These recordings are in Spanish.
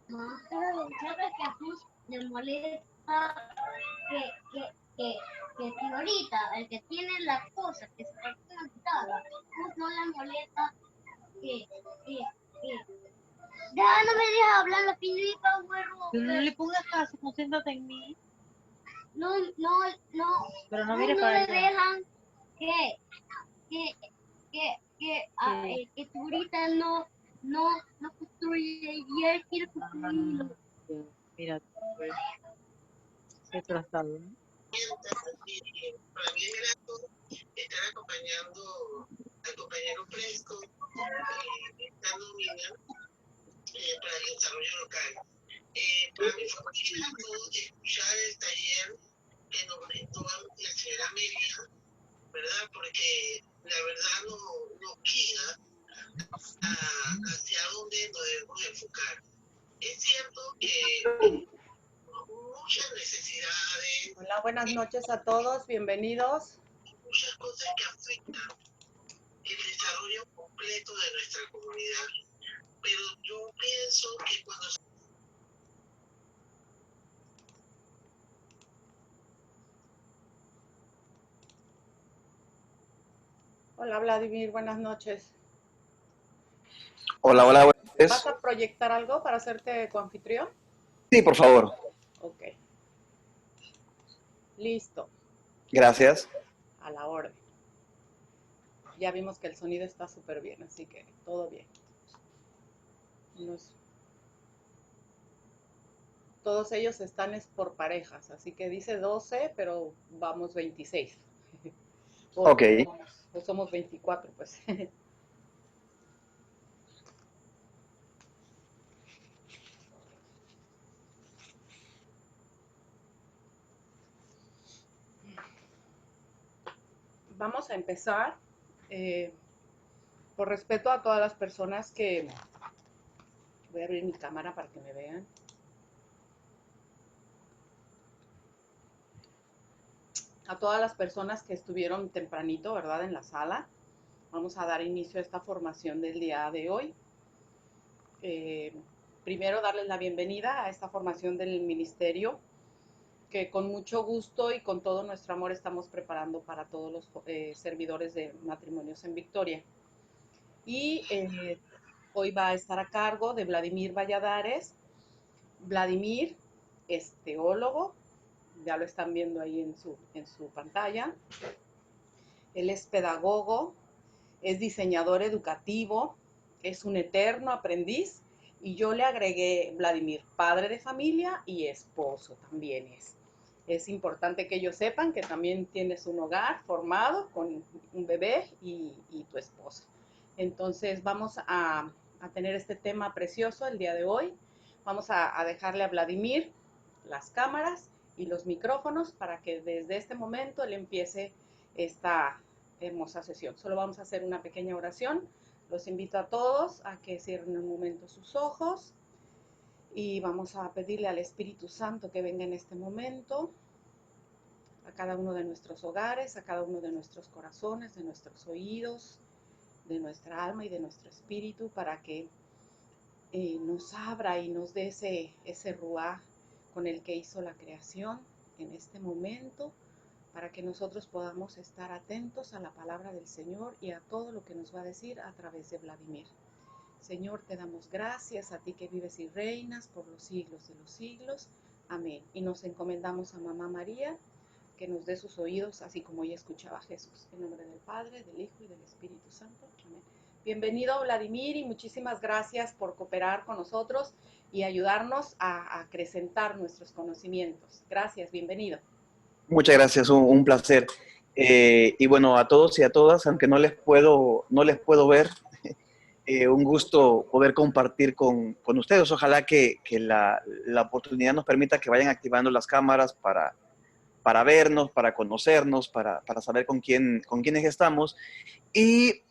No, pero ¿sabes que a Jesús le molesta que, que, que, que si ahorita el que tiene la cosa que se está conectada, Jesús no le molesta que ya no me deja hablar la finita, güero. Pero no le pongas caso, concéntrate en mí. No, no, no. Pero no No, mires no para le allá. dejan que, que, que tú ahorita no construye y él quiere construirlo. Mira, pues, se trasladó, ¿no? Para mí es grato estar acompañando al compañero Fresco esta nómina para el desarrollo local. Para mí fue muy grato escuchar el taller que nos brindó la señora Amelia, ¿verdad? Porque la verdad nos guía hacia dónde nos debemos enfocar. Es cierto que muchas necesidades, Hola, buenas noches a todos, bienvenidos. muchas cosas que afectan el desarrollo completo de nuestra comunidad. Pero yo pienso que cuando Hola Vladimir, buenas noches. Hola, hola, buenas ¿Vas noches. a proyectar algo para hacerte coanfitrión? Sí, por favor. Ok. Listo, Gracias. a la orden. Ya vimos que el sonido está súper bien, así que todo bien. Todos ellos están por parejas, así que dice 12, pero vamos 26. Ok. O somos 24, pues. Vamos a empezar, por respeto a todas las personas que... Voy a abrir mi cámara para que me vean. A todas las personas que estuvieron tempranito, ¿verdad?, en la sala. Vamos a dar inicio a esta formación del día de hoy. Primero, darles la bienvenida a esta formación del ministerio, que con mucho gusto y con todo nuestro amor estamos preparando para todos los servidores de Matrimonios en Victoria. Y hoy va a estar a cargo de Vladimir Valladares. Vladimir es teólogo, ya lo están viendo ahí en su pantalla. Él es pedagogo, es diseñador educativo, es un eterno aprendiz, y yo le agregué Vladimir, padre de familia y esposo también es. Es importante que ellos sepan que también tienes un hogar formado con un bebé y tu esposa. Entonces vamos a tener este tema precioso el día de hoy. Vamos a dejarle a Vladimir las cámaras y los micrófonos para que desde este momento él empiece esta hermosa sesión. Solo vamos a hacer una pequeña oración. Los invito a todos a que cierren un momento sus ojos y vamos a pedirle al Espíritu Santo que venga en este momento a cada uno de nuestros hogares, a cada uno de nuestros corazones, de nuestros oídos, de nuestra alma y de nuestro espíritu, para que nos abra y nos dé ese ruá con el que hizo la creación en este momento, para que nosotros podamos estar atentos a la palabra del Señor y a todo lo que nos va a decir a través de Vladimir. Señor, te damos gracias a ti que vives y reinas por los siglos de los siglos. Amén. Y nos encomendamos a Mamá María, que nos dé sus oídos, así como ella escuchaba a Jesús. En nombre del Padre, del Hijo y del Espíritu Santo. Amén. Bienvenido, Vladimir, y muchísimas gracias por cooperar con nosotros y ayudarnos a acrecentar nuestros conocimientos. Gracias, bienvenido. Muchas gracias, un placer. Y bueno, a todos y a todas, aunque no les puedo ver, un gusto poder compartir con ustedes. Ojalá que la oportunidad nos permita que vayan activando las cámaras para vernos, para conocernos, para saber con quiénes estamos. Y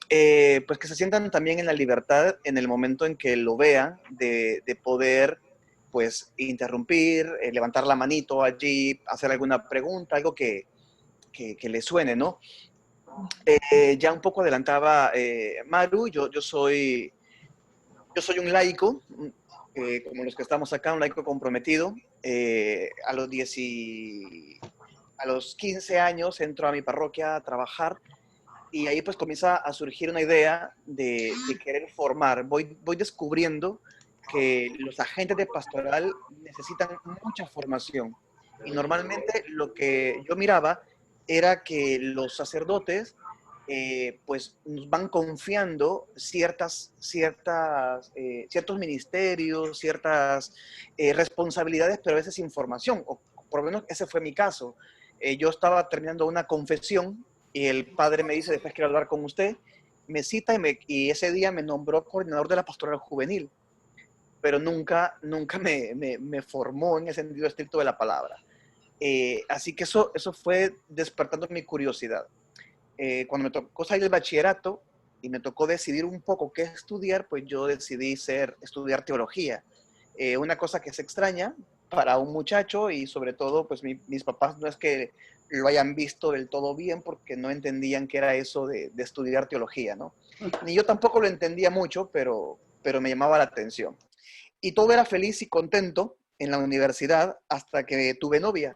pues que se sientan también en la libertad en el momento en que lo vean, de poder pues interrumpir, levantar la manito allí, hacer alguna pregunta, algo que les suene, ¿no? Ya un poco adelantaba Maru, yo soy un laico, como los que estamos acá, un laico comprometido. A los 15 años entro a mi parroquia a trabajar y ahí pues comienza a surgir una idea de querer formar. Voy descubriendo que los agentes de pastoral necesitan mucha formación. Y normalmente lo que yo miraba era que los sacerdotes pues nos van confiando ciertos ministerios, ciertas responsabilidades, pero a veces sin formación, o por lo menos ese fue mi caso. Yo estaba terminando una confesión y el padre me dice, después quiero hablar con usted, me cita y ese día me nombró coordinador de la pastoral juvenil, pero nunca me formó en el sentido estricto de la palabra. Así que eso fue despertando mi curiosidad. Cuando me tocó salir del bachillerato y me tocó decidir un poco qué estudiar, pues yo decidí estudiar teología. Una cosa que es extraña para un muchacho y sobre todo, pues mis papás no es que lo hayan visto del todo bien porque no entendían qué era eso de estudiar teología, ¿no? Ni yo tampoco lo entendía mucho, pero me llamaba la atención. Y todo era feliz y contento en la universidad hasta que tuve novia.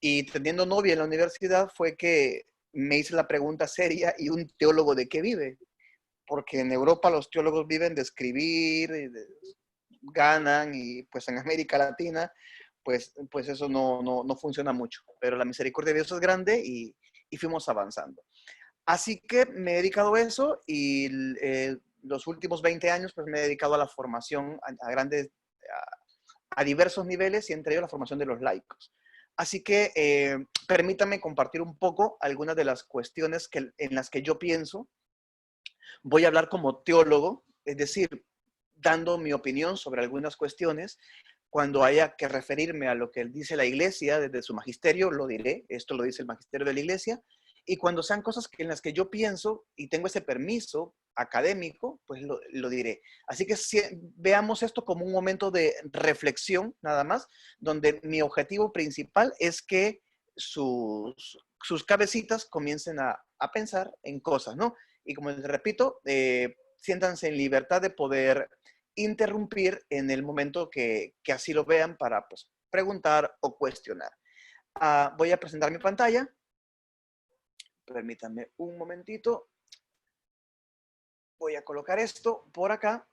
Y teniendo novia en la universidad fue que me hice la pregunta seria, ¿y un teólogo de qué vive? Porque en Europa los teólogos viven de escribir, ganan, y pues en América Latina, pues eso no funciona mucho. Pero la misericordia de Dios es grande y fuimos avanzando. Así que me he dedicado a eso y los últimos 20 años pues me he dedicado a la formación a diversos niveles y entre ellos la formación de los laicos. Así que permítanme compartir un poco algunas de las cuestiones en las que yo pienso. Voy a hablar como teólogo, es decir, dando mi opinión sobre algunas cuestiones. Cuando haya que referirme a lo que dice la Iglesia desde su magisterio, lo diré. Esto lo dice el magisterio de la Iglesia. Y cuando sean cosas en las que yo pienso y tengo ese permiso académico, pues lo diré. Así que veamos esto como un momento de reflexión, nada más, donde mi objetivo principal es que sus cabecitas comiencen a pensar en cosas, ¿no? Y como les repito, siéntanse en libertad de poder interrumpir en el momento que así lo vean para pues, preguntar o cuestionar. Voy a presentar mi pantalla. Permítanme un momentito. Voy a colocar esto por acá.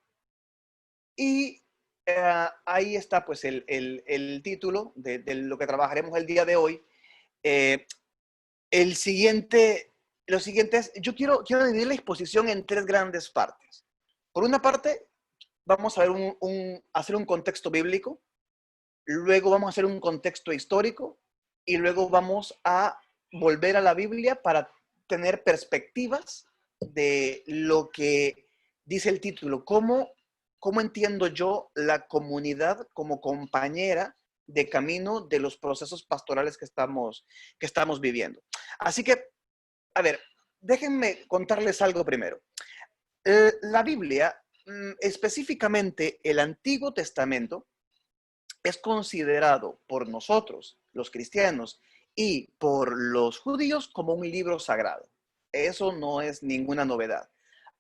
Y ahí está pues el título de lo que trabajaremos el día de hoy. Lo siguiente es, yo quiero dividir la exposición en tres grandes partes. Por una parte, vamos a ver hacer un contexto bíblico, luego vamos a hacer un contexto histórico y luego vamos a volver a la Biblia para tener perspectivas de lo que dice el título. ¿Cómo entiendo yo la comunidad como compañera de camino de los procesos pastorales que estamos viviendo? Así que, a ver, déjenme contarles algo primero. La Biblia, específicamente el Antiguo Testamento, es considerado por nosotros, los cristianos, y por los judíos como un libro sagrado. Eso no es ninguna novedad.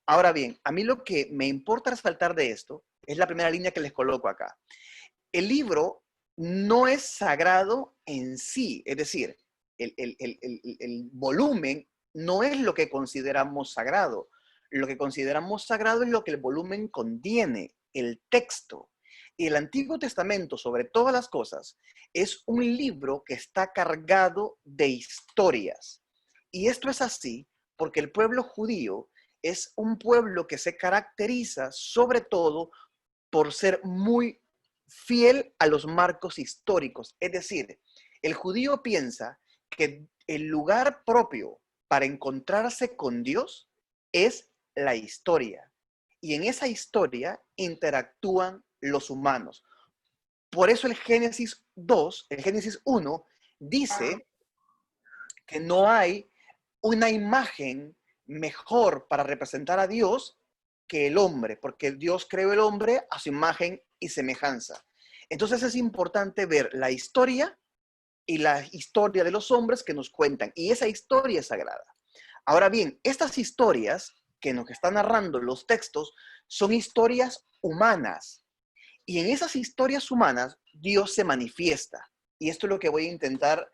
Ahora bien, a mí lo que me importa resaltar de esto es la primera línea que les coloco acá. El libro no es sagrado en sí, es decir, el volumen no es lo que consideramos sagrado. Lo que consideramos sagrado es lo que el volumen contiene, el texto. Y el Antiguo Testamento, sobre todas las cosas, es un libro que está cargado de historias. Y esto es así porque el pueblo judío es un pueblo que se caracteriza sobre todo por ser muy fiel a los marcos históricos. Es decir, el judío piensa que el lugar propio para encontrarse con Dios es la historia. Y en esa historia interactúan los humanos. Por eso el Génesis 2, el Génesis 1, dice que no hay una imagen mejor para representar a Dios que el hombre, porque Dios creó el hombre a su imagen y semejanza. Entonces es importante ver la historia y la historia de los hombres que nos cuentan, y esa historia es sagrada. Ahora bien, estas historias que nos están narrando los textos son historias humanas, y en esas historias humanas Dios se manifiesta, y esto es lo que voy a intentar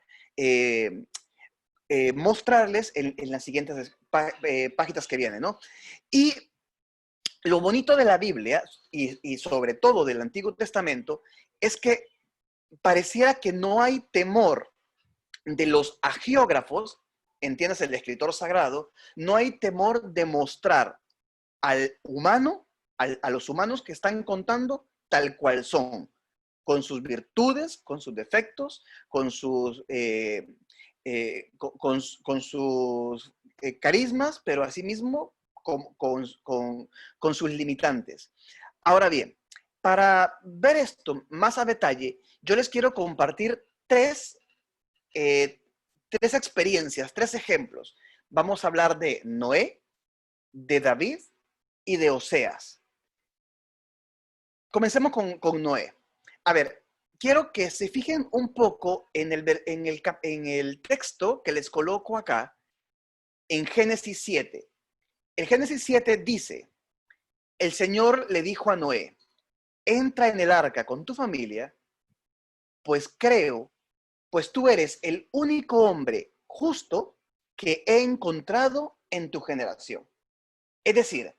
mostrarles en las siguientes páginas que vienen, ¿no? Y lo bonito de la Biblia, y sobre todo del Antiguo Testamento, es que pareciera que no hay temor de los agiógrafos, entiendes, el escritor sagrado, no hay temor de mostrar al humano, a los humanos que están contando tal cual son, con sus virtudes, con sus defectos, con sus carismas, pero asimismo con sus limitantes. Ahora bien, para ver esto más a detalle, yo les quiero compartir tres experiencias, tres ejemplos. Vamos a hablar de Noé, de David y de Oseas. Comencemos con Noé. A ver, quiero que se fijen un poco en el texto que les coloco acá, en Génesis 7. El Génesis 7 dice, el Señor le dijo a Noé, entra en el arca con tu familia, pues tú eres el único hombre justo que he encontrado en tu generación. Es decir,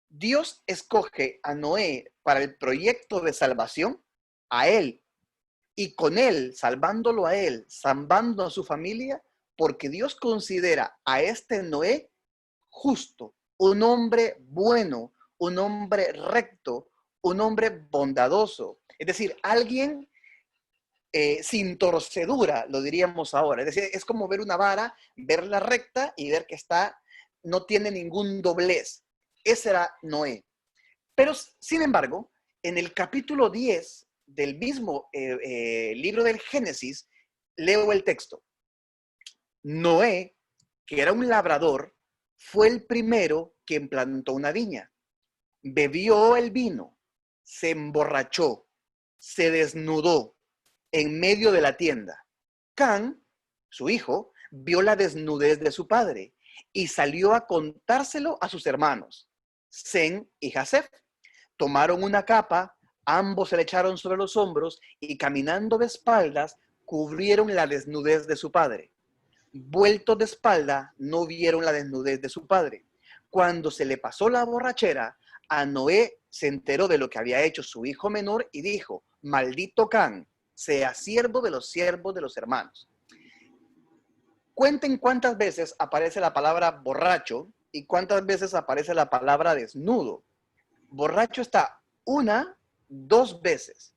Dios escoge a Noé para el proyecto de salvación, a él, y con él, salvándolo a él, salvando a su familia, porque Dios considera a este Noé justo, un hombre bueno, un hombre recto, un hombre bondadoso. Es decir, alguien sin torcedura, lo diríamos ahora. Es decir, es como ver una vara, verla recta y ver que no tiene ningún doblez. Ese era Noé. Pero, sin embargo, en el capítulo 10 del mismo libro del Génesis, leo el texto. Noé, que era un labrador, fue el primero que plantó una viña. Bebió el vino, se emborrachó, se desnudó en medio de la tienda. Can, su hijo, vio la desnudez de su padre y salió a contárselo a sus hermanos. Sem y Jafet tomaron una capa, ambos se le echaron sobre los hombros y caminando de espaldas cubrieron la desnudez de su padre. Vueltos de espalda, no vieron la desnudez de su padre. Cuando se le pasó la borrachera, a Noé se enteró de lo que había hecho su hijo menor y dijo, maldito Can, sea siervo de los siervos de los hermanos. Cuenten cuántas veces aparece la palabra borracho y cuántas veces aparece la palabra desnudo. Borracho está 1, 2 veces.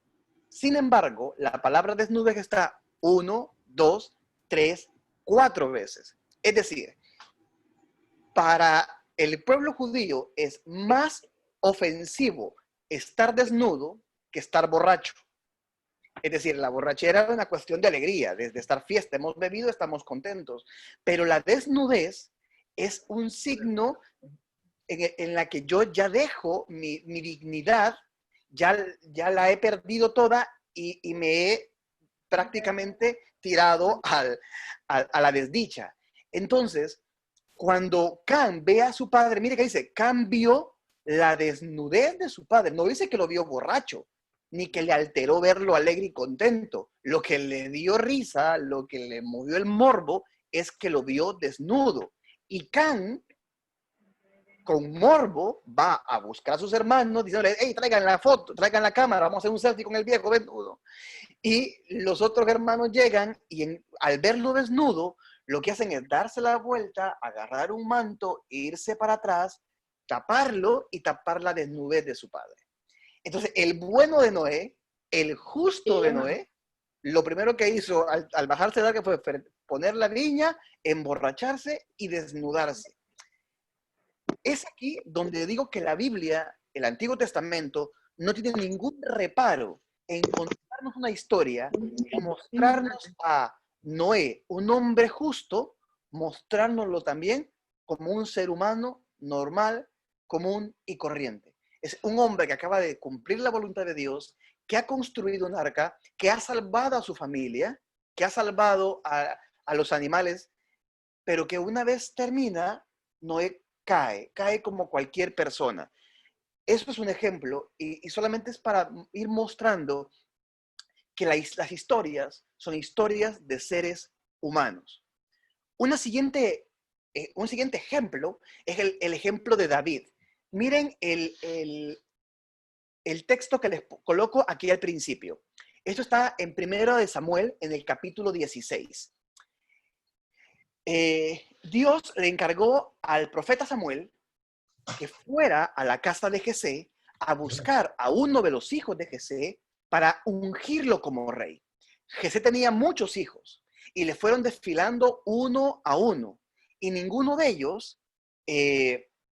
Sin embargo, la palabra desnudez está 1, 2, 3, 4 veces. Es decir, para el pueblo judío es más ofensivo estar desnudo que estar borracho. Es decir, la borrachera es una cuestión de alegría, de estar fiesta, hemos bebido, estamos contentos. Pero la desnudez es un signo en la que yo ya dejo mi dignidad, ya la he perdido toda y me he prácticamente tirado a la desdicha. Entonces, cuando Can ve a su padre, mire que dice, Can vio la desnudez de su padre. No dice que lo vio borracho, ni que le alteró verlo alegre y contento. Lo que le dio risa, lo que le movió el morbo, es que lo vio desnudo. Y Can, con morbo, va a buscar a sus hermanos, diciéndole, hey, traigan la foto, traigan la cámara, vamos a hacer un selfie con el viejo desnudo. Y los otros hermanos llegan y al verlo desnudo, lo que hacen es darse la vuelta, agarrar un manto, irse para atrás taparlo y tapar la desnudez de su padre. Entonces, el bueno de Noé, el justo de Noé, lo primero que hizo al bajarse del arca fue poner la viña, emborracharse y desnudarse. Es aquí donde digo que la Biblia, el Antiguo Testamento, no tiene ningún reparo en contarnos una historia y mostrarnos a Noé, un hombre justo, mostrárnoslo también como un ser humano normal, común y corriente. Es un hombre que acaba de cumplir la voluntad de Dios, que ha construido un arca, que ha salvado a su familia, que ha salvado a los animales, pero que una vez termina, Noé cae como cualquier persona. Eso es un ejemplo y solamente es para ir mostrando que las historias son historias de seres humanos. Un siguiente ejemplo es el ejemplo de David. Miren el texto que les coloco aquí al principio. Esto está en 1 de Samuel, en el capítulo 16. Dios le encargó al profeta Samuel que fuera a la casa de Jesé a buscar a uno de los hijos de Jesé para ungirlo como rey. Jesé tenía muchos hijos y le fueron desfilando uno a uno y ninguno de ellos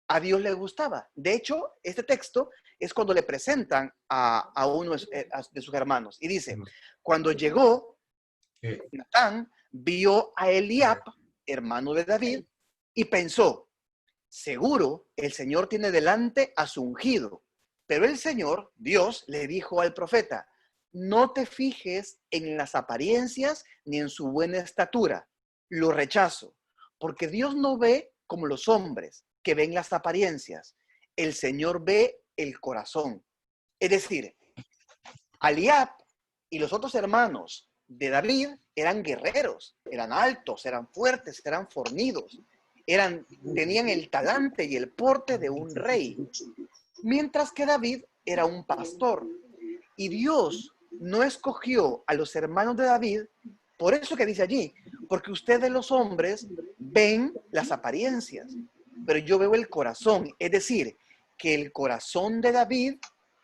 a Dios le gustaba. De hecho, este texto es cuando le presentan a uno de sus hermanos y dice, cuando llegó, Natán vio a Eliab, hermano de David, y pensó, seguro el Señor tiene delante a su ungido. Pero el Señor, Dios, le dijo al profeta, no te fijes en las apariencias ni en su buena estatura. Lo rechazo, porque Dios no ve como los hombres que ven las apariencias. El Señor ve el corazón. Es decir, Eliab y los otros hermanos de David eran guerreros, eran altos, eran fuertes, eran fornidos, tenían el talante y el porte de un rey, mientras que David era un pastor. Y Dios no escogió a los hermanos de David, por eso que dice allí, porque ustedes los hombres ven las apariencias, pero yo veo el corazón, es decir, que el corazón de David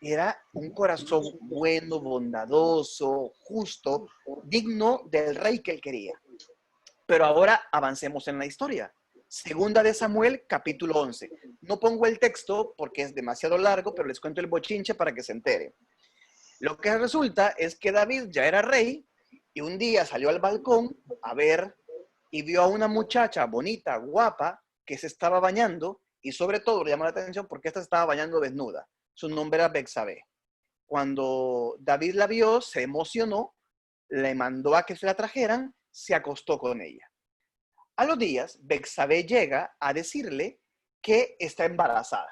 era un corazón bueno, bondadoso, justo, digno del rey que él quería. Pero ahora avancemos en la historia. Segunda de Samuel, capítulo 11. No pongo el texto porque es demasiado largo, pero les cuento el bochinche para que se enteren. Lo que resulta es que David ya era rey y un día salió al balcón a ver y vio a una muchacha bonita, guapa, que se estaba bañando y sobre todo le llamó la atención porque esta se estaba bañando desnuda. Su nombre era Betsabé. Cuando David la vio, se emocionó, le mandó a que se la trajeran, se acostó con ella. A los días, Betsabé llega a decirle que está embarazada.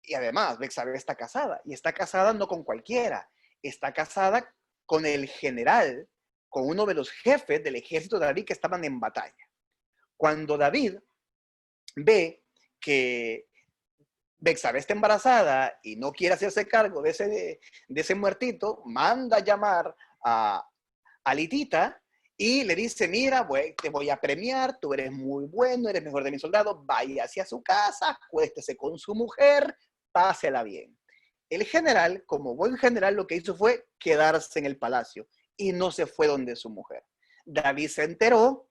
Y además, Betsabé está casada. Y está casada no con cualquiera. Está casada con el general, con uno de los jefes del ejército de David que estaban en batalla. Cuando David ve que Betsabé está embarazada y no quiere hacerse cargo de ese muertito, manda a llamar a Litita y le dice, mira, te voy a premiar, tú eres muy bueno, eres mejor de mis soldados, vaya hacia su casa, acuéstese con su mujer, pásela bien. El general, como buen general, lo que hizo fue quedarse en el palacio y no se fue donde su mujer. David se enteró,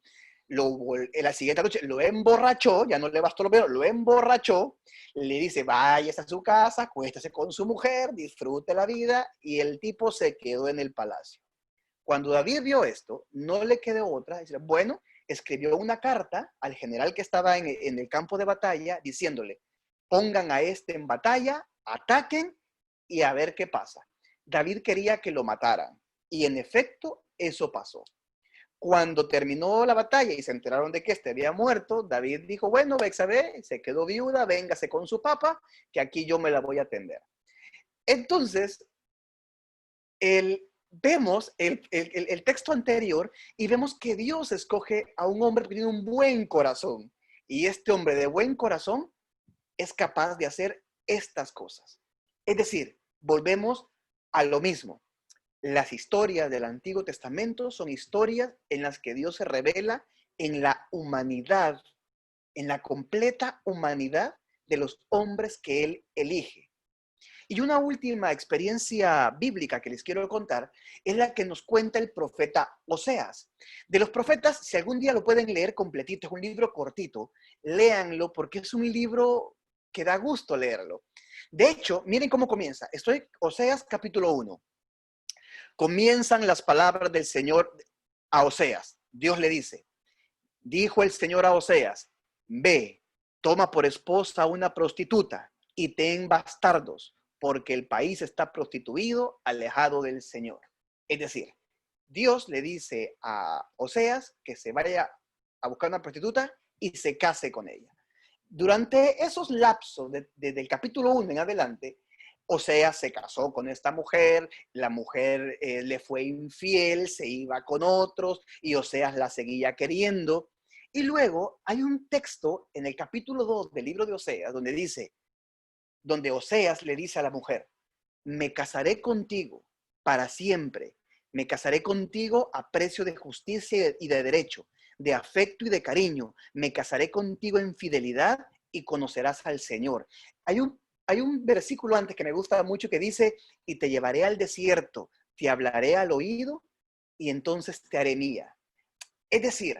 en la siguiente noche lo emborrachó, ya no le bastó lo peor, lo emborrachó, le dice, vaya a su casa, acuéstese con su mujer, disfrute la vida, y el tipo se quedó en el palacio. Cuando David vio esto, no le quedó otra, decir, bueno, escribió una carta al general que estaba en el campo de batalla diciéndole, pongan a este en batalla, ataquen y a ver qué pasa. David quería que lo mataran y en efecto eso pasó. Cuando terminó la batalla y se enteraron de que este había muerto, David dijo, bueno, Betsabé se quedó viuda, véngase con su papá, que aquí yo me la voy a atender. Entonces, vemos el texto anterior y vemos que Dios escoge a un hombre que tiene un buen corazón. Y este hombre de buen corazón es capaz de hacer estas cosas. Es decir, volvemos a lo mismo. Las historias del Antiguo Testamento son historias en las que Dios se revela en la humanidad, en la completa humanidad de los hombres que él elige. Y una última experiencia bíblica que les quiero contar es la que nos cuenta el profeta Oseas. De los profetas, si algún día lo pueden leer completito, es un libro cortito, léanlo porque es un libro que da gusto leerlo. De hecho, miren cómo comienza. Oseas capítulo 1. Comienzan las palabras del Señor a Oseas. Dios le dice, dijo el Señor a Oseas, ve, toma por esposa a una prostituta y ten bastardos, porque el país está prostituido, alejado del Señor. Es decir, Dios le dice a Oseas que se vaya a buscar una prostituta y se case con ella. Durante esos lapsos, desde el capítulo 1 en adelante, Oseas se casó con esta mujer, la mujer le fue infiel, se iba con otros y Oseas la seguía queriendo. Y luego hay un texto en el capítulo 2 del libro de Oseas donde Oseas le dice a la mujer, me casaré contigo para siempre, me casaré contigo a precio de justicia y de derecho, de afecto y de cariño, me casaré contigo en fidelidad y conocerás al Señor. Hay un versículo antes que me gusta mucho que dice, y te llevaré al desierto, te hablaré al oído y entonces te haré mía. Es decir,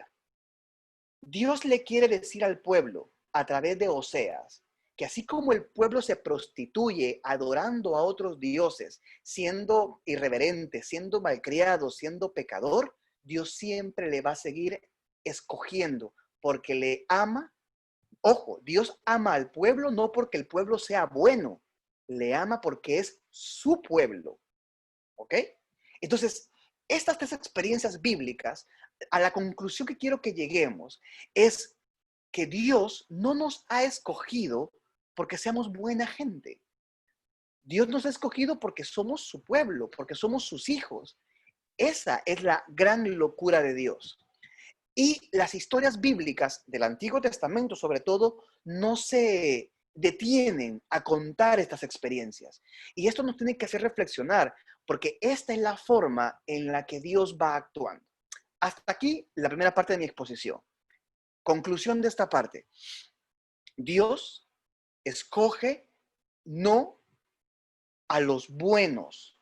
Dios le quiere decir al pueblo a través de Oseas que así como el pueblo se prostituye adorando a otros dioses, siendo irreverente, siendo malcriado, siendo pecador, Dios siempre le va a seguir escogiendo porque le ama. Ojo, Dios ama al pueblo no porque el pueblo sea bueno, le ama porque es su pueblo. ¿Ok? Entonces, estas tres experiencias bíblicas, a la conclusión que quiero que lleguemos es que Dios no nos ha escogido porque seamos buena gente. Dios nos ha escogido porque somos su pueblo, porque somos sus hijos. Esa es la gran locura de Dios. Y las historias bíblicas del Antiguo Testamento, sobre todo, no se detienen a contar estas experiencias. Y esto nos tiene que hacer reflexionar, porque esta es la forma en la que Dios va actuando. Hasta aquí la primera parte de mi exposición. Conclusión de esta parte. Dios escoge no a los buenos,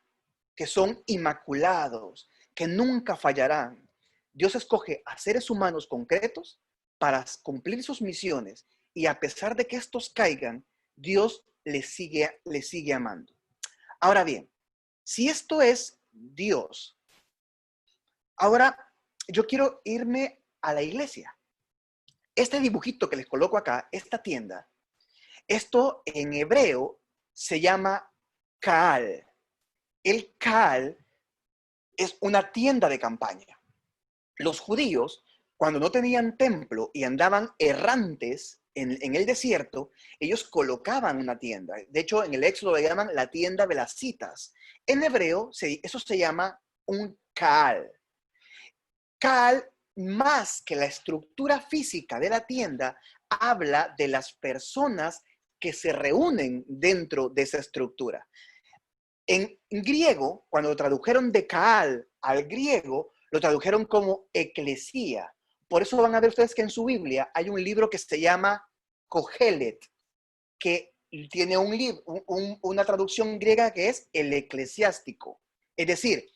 que son inmaculados, que nunca fallarán. Dios escoge a seres humanos concretos para cumplir sus misiones y a pesar de que estos caigan, Dios les sigue amando. Ahora bien, si esto es Dios, ahora yo quiero irme a la iglesia. Este dibujito que les coloco acá, esta tienda, esto en hebreo se llama Kaal. El Kaal es una tienda de campaña. Los judíos, cuando no tenían templo y andaban errantes en el desierto, ellos colocaban una tienda. De hecho, en el Éxodo le llaman la tienda de las citas. En hebreo, eso se llama un Kaal. Kaal, más que la estructura física de la tienda, habla de las personas que se reúnen dentro de esa estructura. En griego, cuando lo tradujeron de Kaal al griego, lo tradujeron como eclesía. Por eso van a ver ustedes que en su Biblia hay un libro que se llama Kohelet, que tiene una traducción griega que es el eclesiástico. Es decir,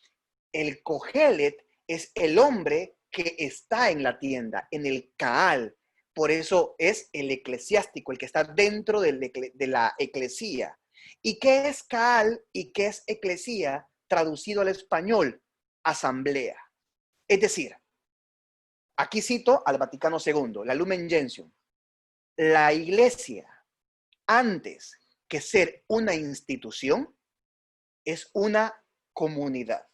el Kohelet es el hombre que está en la tienda, en el Kaal. Por eso es el eclesiástico, el que está dentro de la eclesía. ¿Y qué es Kaal y qué es eclesía traducido al español? Asamblea. Es decir, aquí cito al Vaticano II, la Lumen Gentium. La iglesia, antes que ser una institución, es una comunidad.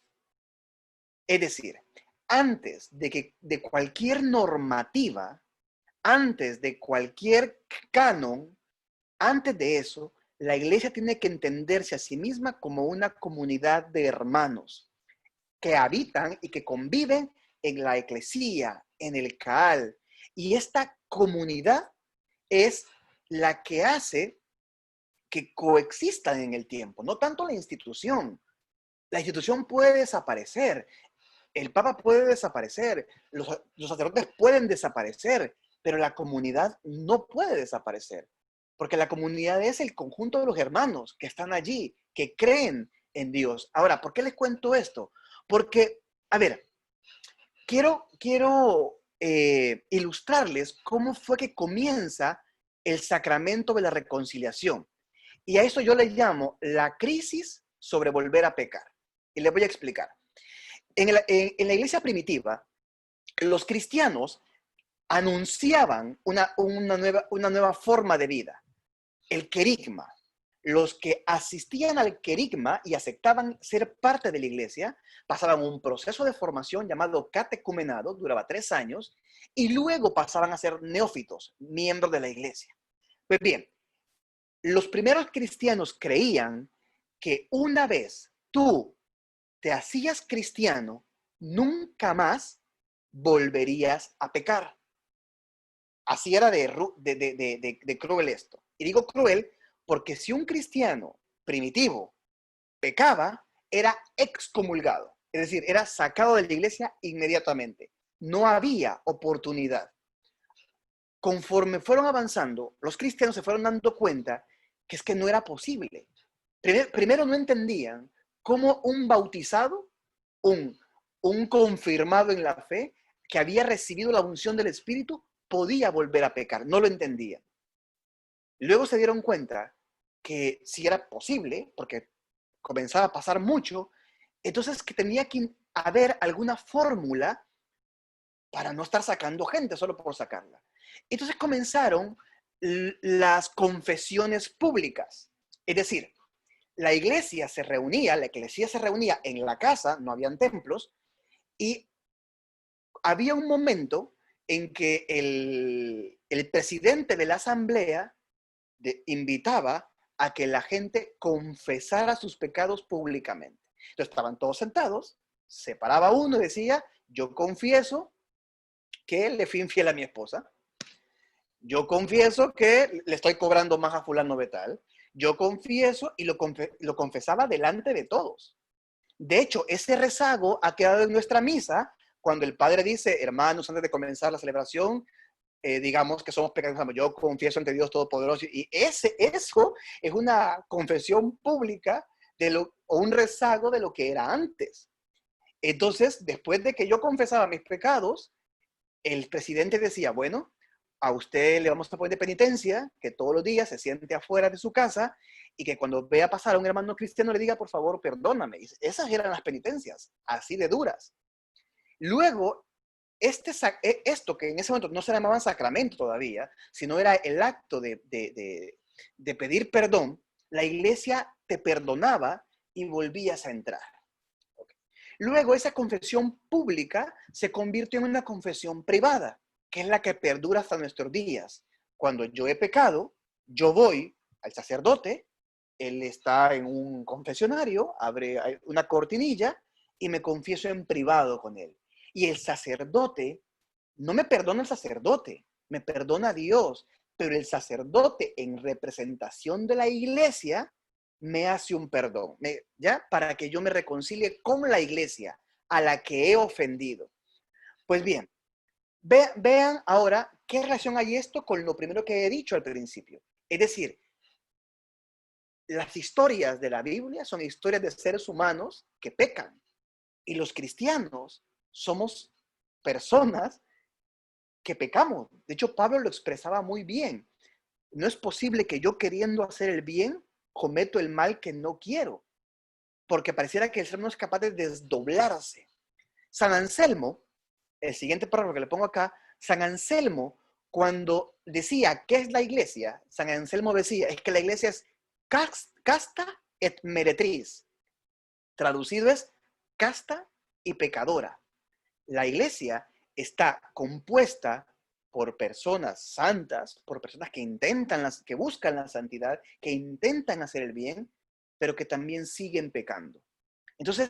Es decir, antes de cualquier normativa, antes de cualquier canon, antes de eso, la iglesia tiene que entenderse a sí misma como una comunidad de hermanos que habitan y que conviven en la eclesía, en el Kaal. Y esta comunidad es la que hace que coexistan en el tiempo, no tanto la institución. La institución puede desaparecer, el Papa puede desaparecer, los sacerdotes pueden desaparecer, pero la comunidad no puede desaparecer, porque la comunidad es el conjunto de los hermanos que están allí, que creen en Dios. Ahora, ¿por qué les cuento esto? Porque, a ver, quiero ilustrarles cómo fue que comienza el sacramento de la reconciliación. Y a eso yo le llamo la crisis sobre volver a pecar. Y les voy a explicar. En la iglesia primitiva, los cristianos anunciaban una nueva forma de vida, el querigma. Los que asistían al querigma y aceptaban ser parte de la iglesia pasaban un proceso de formación llamado catecumenado, duraba 3 años, y luego pasaban a ser neófitos, miembros de la iglesia. Pues bien, los primeros cristianos creían que una vez tú te hacías cristiano, nunca más volverías a pecar. Así era de cruel esto. Y digo cruel porque si un cristiano primitivo pecaba, era excomulgado. Es decir, era sacado de la iglesia inmediatamente. No había oportunidad. Conforme fueron avanzando, los cristianos se fueron dando cuenta que es que no era posible. Primero no entendían cómo un bautizado, un confirmado en la fe, que había recibido la unción del Espíritu, podía volver a pecar. No lo entendían. Luego se dieron cuenta que si era posible, porque comenzaba a pasar mucho, entonces que tenía que haber alguna fórmula para no estar sacando gente solo por sacarla. Entonces comenzaron las confesiones públicas. Es decir, la eclesía se reunía en la casa, no habían templos, y había un momento en que el presidente de la asamblea invitaba a que la gente confesara sus pecados públicamente. Entonces estaban todos sentados, se paraba uno y decía, yo confieso que le fui infiel a mi esposa, yo confieso que le estoy cobrando más a fulano de tal, yo confieso y lo confesaba delante de todos. De hecho, ese rezago ha quedado en nuestra misa cuando el padre dice, hermanos, antes de comenzar la celebración, digamos que somos pecadores, yo confieso ante Dios Todopoderoso, y eso es una confesión pública o un rezago de lo que era antes. Entonces, después de que yo confesaba mis pecados, el presidente decía, bueno, a usted le vamos a poner de penitencia, que todos los días se siente afuera de su casa y que cuando vea pasar a un hermano cristiano le diga, por favor, perdóname. Esas eran las penitencias, así de duras. Luego, esto que en ese momento no se llamaba sacramento todavía, sino era el acto de pedir perdón, la iglesia te perdonaba y volvías a entrar. Okay. Luego esa confesión pública se convirtió en una confesión privada, que es la que perdura hasta nuestros días. Cuando yo he pecado, yo voy al sacerdote, él está en un confesionario, abre una cortinilla y me confieso en privado con él. Y el sacerdote, no me perdona el sacerdote, me perdona Dios, pero el sacerdote en representación de la iglesia me hace un perdón, ¿ya? Para que yo me reconcilie con la iglesia a la que he ofendido. Pues bien, vean ahora qué relación hay esto con lo primero que he dicho al principio. Es decir, las historias de la Biblia son historias de seres humanos que pecan. Y los cristianos somos personas que pecamos. De hecho, Pablo lo expresaba muy bien. No es posible que yo queriendo hacer el bien, cometo el mal que no quiero. Porque pareciera que el ser no es capaz de desdoblarse. San Anselmo, el siguiente párrafo que le pongo acá, San Anselmo, cuando decía, ¿qué es la iglesia? San Anselmo decía, es que la iglesia es casta et meretriz. Traducido es casta y pecadora. La iglesia está compuesta por personas santas, por personas que buscan la santidad, que intentan hacer el bien, pero que también siguen pecando. Entonces,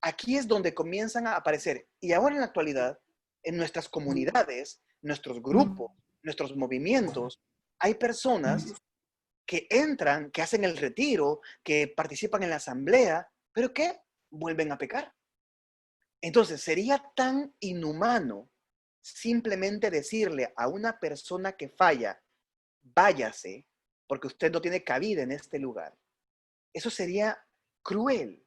aquí es donde comienzan a aparecer, y ahora en la actualidad, en nuestras comunidades, nuestros grupos, nuestros movimientos, hay personas que entran, que hacen el retiro, que participan en la asamblea, pero que vuelven a pecar. Entonces, sería tan inhumano simplemente decirle a una persona que falla, váyase, porque usted no tiene cabida en este lugar. Eso sería cruel.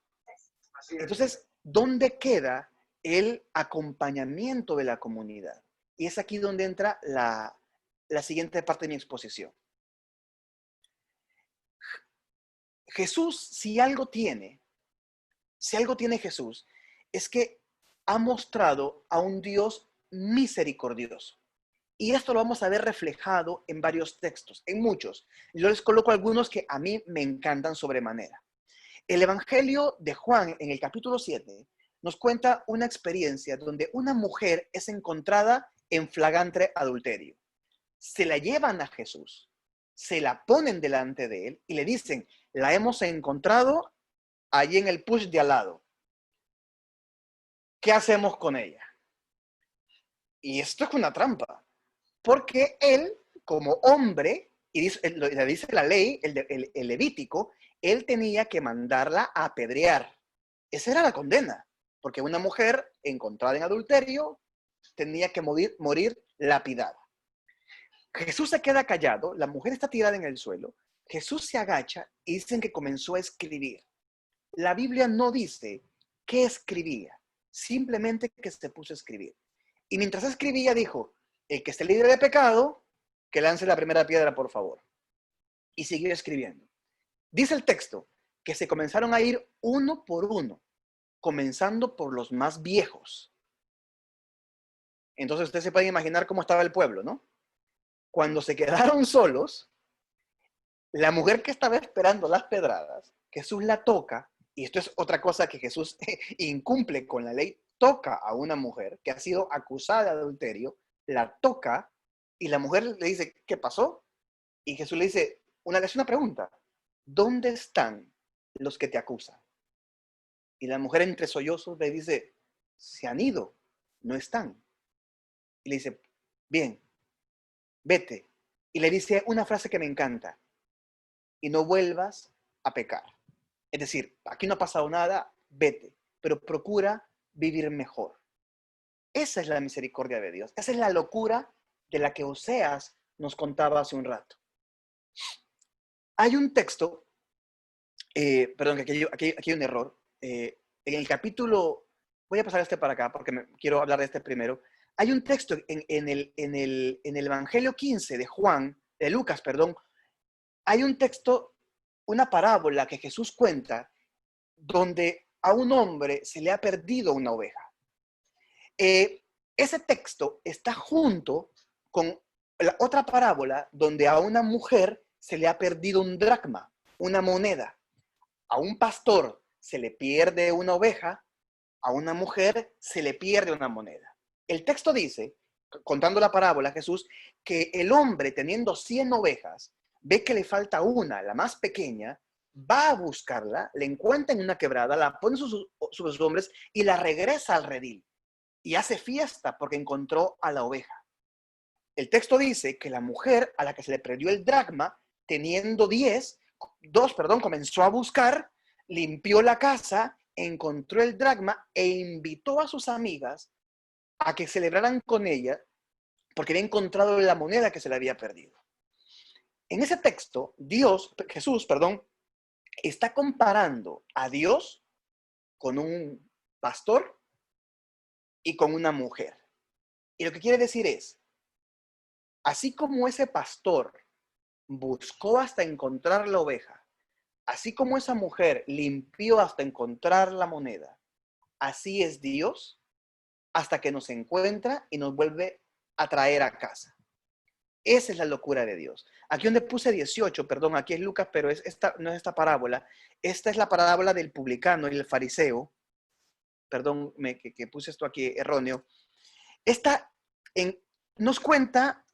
Entonces, ¿dónde queda el acompañamiento de la comunidad? Y es aquí donde entra la siguiente parte de mi exposición. Jesús, si algo tiene Jesús, es que ha mostrado a un Dios misericordioso. Y esto lo vamos a ver reflejado en varios textos, en muchos. Yo les coloco algunos que a mí me encantan sobremanera. El Evangelio de Juan, en el capítulo 7, nos cuenta una experiencia donde una mujer es encontrada en flagrante adulterio. Se la llevan a Jesús, se la ponen delante de él y le dicen, la hemos encontrado allí en el push de al lado. ¿Qué hacemos con ella? Y esto es una trampa, porque él, como hombre, y le dice la ley, el Levítico, él tenía que mandarla a apedrear. Esa era la condena, porque una mujer encontrada en adulterio tenía que morir lapidada. Jesús se queda callado, la mujer está tirada en el suelo, Jesús se agacha y dicen que comenzó a escribir. La Biblia no dice qué escribía, simplemente que se puso a escribir. Y mientras escribía dijo, el que esté libre de pecado, que lance la primera piedra, por favor. Y siguió escribiendo. Dice el texto que se comenzaron a ir uno por uno, comenzando por los más viejos. Entonces usted se puede imaginar cómo estaba el pueblo, ¿no? Cuando se quedaron solos, la mujer que estaba esperando las pedradas, Jesús la toca, y esto es otra cosa que Jesús incumple con la ley, toca a una mujer que ha sido acusada de adulterio, la toca, y la mujer le dice, ¿qué pasó? Y Jesús le dice, le hace una pregunta, ¿dónde están los que te acusan? Y la mujer entre sollozos le dice, se han ido, no están. Y le dice, bien, vete. Y le dice una frase que me encanta, y no vuelvas a pecar. Es decir, aquí no ha pasado nada, vete, pero procura vivir mejor. Esa es la misericordia de Dios. Esa es la locura de la que Oseas nos contaba hace un rato. Hay un texto, perdón, que aquí hay un error. En el capítulo, voy a pasar este para acá porque quiero hablar de este primero. Hay un texto en el Evangelio 15 de Lucas, perdón. Hay un texto, una parábola que Jesús cuenta donde a un hombre se le ha perdido una oveja. Ese texto está junto con la otra parábola donde a una mujer se le ha perdido un dracma, una moneda. A un pastor se le pierde una oveja, a una mujer se le pierde una moneda. El texto dice, contando la parábola, Jesús, que el hombre teniendo 100 ovejas, ve que le falta una, la más pequeña, va a buscarla, la encuentra en una quebrada, la pone sobre sus hombros y la regresa al redil. Y hace fiesta porque encontró a la oveja. El texto dice que la mujer a la que se le perdió el dracma, teniendo 2, comenzó a buscar, limpió la casa, encontró el dracma e invitó a sus amigas a que celebraran con ella porque había encontrado la moneda que se le había perdido. En ese texto, Jesús, está comparando a Dios con un pastor y con una mujer. Y lo que quiere decir es, así como ese pastor buscó hasta encontrar la oveja, así como esa mujer limpió hasta encontrar la moneda, así es Dios hasta que nos encuentra y nos vuelve a traer a casa. Esa es la locura de Dios. Aquí donde puse 18, aquí es Lucas, pero no es esta parábola. Esta es la parábola del publicano y el fariseo. Perdón, que puse esto aquí erróneo. Nos cuenta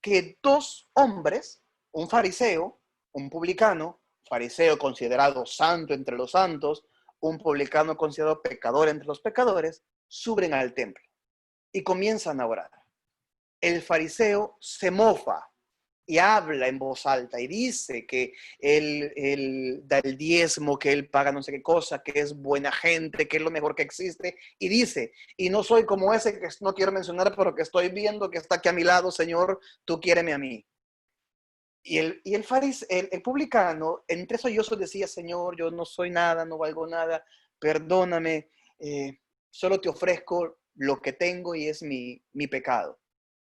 que 2 hombres, un fariseo, un publicano, fariseo considerado santo entre los santos, un publicano considerado pecador entre los pecadores, suben al templo y comienzan a orar. El fariseo se mofa y habla en voz alta y dice que él da el diezmo, que él paga no sé qué cosa, que es buena gente, que es lo mejor que existe. Y dice, y no soy como ese que no quiero mencionar, pero que estoy viendo que está aquí a mi lado, Señor, tú quiéreme a mí. el publicano, entre sollozos decía, Señor, yo no soy nada, no valgo nada, perdóname, solo te ofrezco lo que tengo y es mi pecado.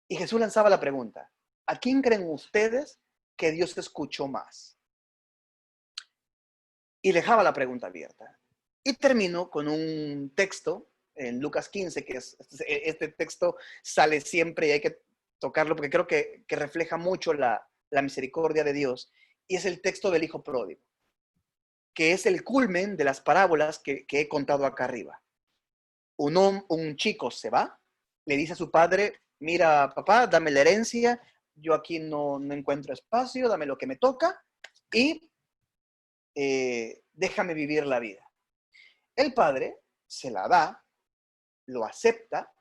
Y Jesús lanzaba la pregunta, ¿a quién creen ustedes que Dios escuchó más? Y dejaba la pregunta abierta. Y terminó con un texto en Lucas 15, que este texto sale siempre y hay que tocarlo porque creo que refleja mucho la misericordia de Dios. Y es el texto del hijo pródigo, que es el culmen de las parábolas que he contado acá arriba. Un chico se va, le dice a su padre, mira papá, dame la herencia, yo aquí no encuentro espacio, dame lo que me toca y déjame vivir la vida. El padre se la da, lo acepta,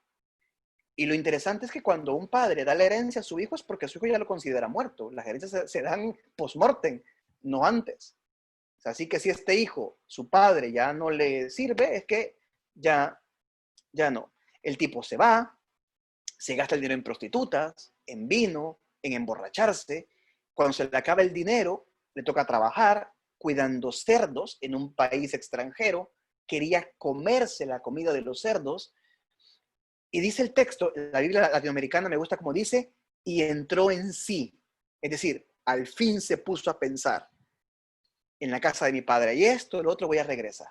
y lo interesante es que cuando un padre da la herencia a su hijo es porque su hijo ya lo considera muerto. Las herencias se dan post-mortem, no antes. Así que si este hijo, su padre ya no le sirve, es que ya no. El tipo se va, se gasta el dinero en prostitutas, en vino, en emborracharse. Cuando se le acaba el dinero, le toca trabajar cuidando cerdos en un país extranjero. Quería comerse la comida de los cerdos. Y dice el texto, la Biblia latinoamericana me gusta como dice, y entró en sí. Es decir, al fin se puso a pensar, en la casa de mi padre y esto, el otro, voy a regresar.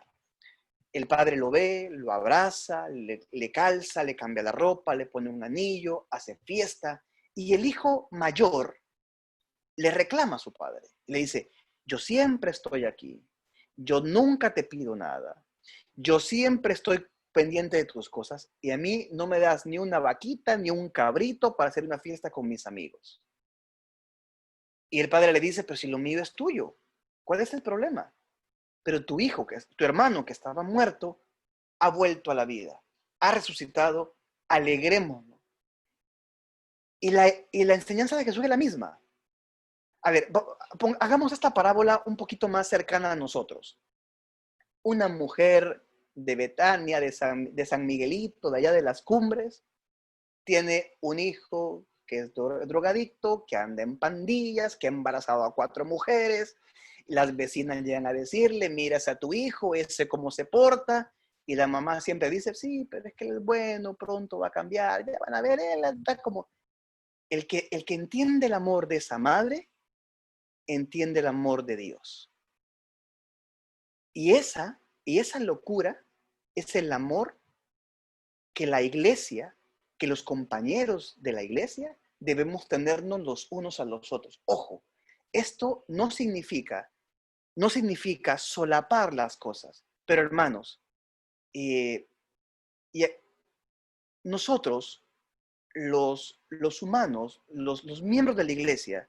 El padre lo ve, lo abraza, le calza, le cambia la ropa, le pone un anillo, hace fiesta. Y el hijo mayor le reclama a su padre. Le dice, yo siempre estoy aquí. Yo nunca te pido nada. Yo siempre estoy pendiente de tus cosas y a mí no me das ni una vaquita ni un cabrito para hacer una fiesta con mis amigos. Y el padre le dice, pero si lo mío es tuyo, ¿cuál es el problema? Pero tu hijo, tu hermano que estaba muerto, ha vuelto a la vida, ha resucitado, alegrémonos. Y la enseñanza de Jesús es la misma. A ver, hagamos esta parábola un poquito más cercana a nosotros. Una mujer de Betania, de San Miguelito, de allá de las cumbres, tiene un hijo que es drogadicto, que anda en pandillas, que ha embarazado a 4 mujeres. Las vecinas llegan a decirle, miras a tu hijo, ese cómo se porta. Y la mamá siempre dice, sí, pero es que él es bueno, pronto va a cambiar, ya van a ver, él está como... El que entiende el amor de esa madre, entiende el amor de Dios. Y esa locura es el amor que la iglesia, que los compañeros de la iglesia debemos tenernos los unos a los otros. Ojo, esto no significa solapar las cosas, pero hermanos, nosotros, los humanos, los miembros de la iglesia,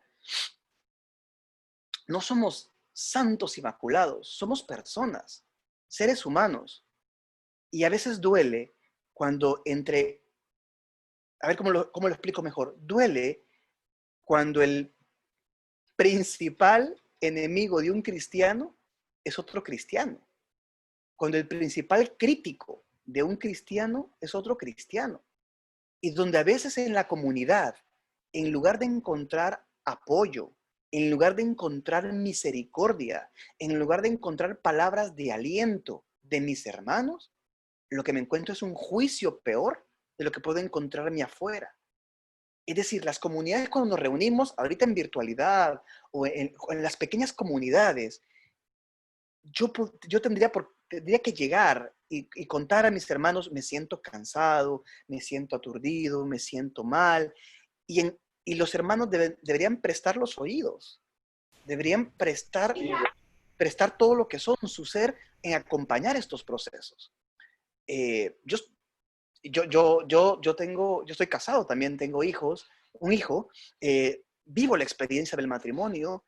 no somos santos inmaculados, somos personas, seres humanos. Y a veces duele cuando a ver cómo lo explico mejor, duele cuando el principal enemigo de un cristiano es otro cristiano. Cuando el principal crítico de un cristiano es otro cristiano. Y donde a veces en la comunidad, en lugar de encontrar apoyo, en lugar de encontrar misericordia, en lugar de encontrar palabras de aliento de mis hermanos, lo que me encuentro es un juicio peor de lo que puedo encontrarme afuera. Es decir, las comunidades cuando nos reunimos, ahorita en virtualidad o en las pequeñas comunidades, yo tendría que llegar y contar a mis hermanos, me siento cansado, me siento aturdido, me siento mal. Y los hermanos deberían prestar los oídos, deberían prestar todo lo que son, su ser, en acompañar estos procesos. Yo estoy casado, también tengo un hijo, vivo la experiencia del matrimonio,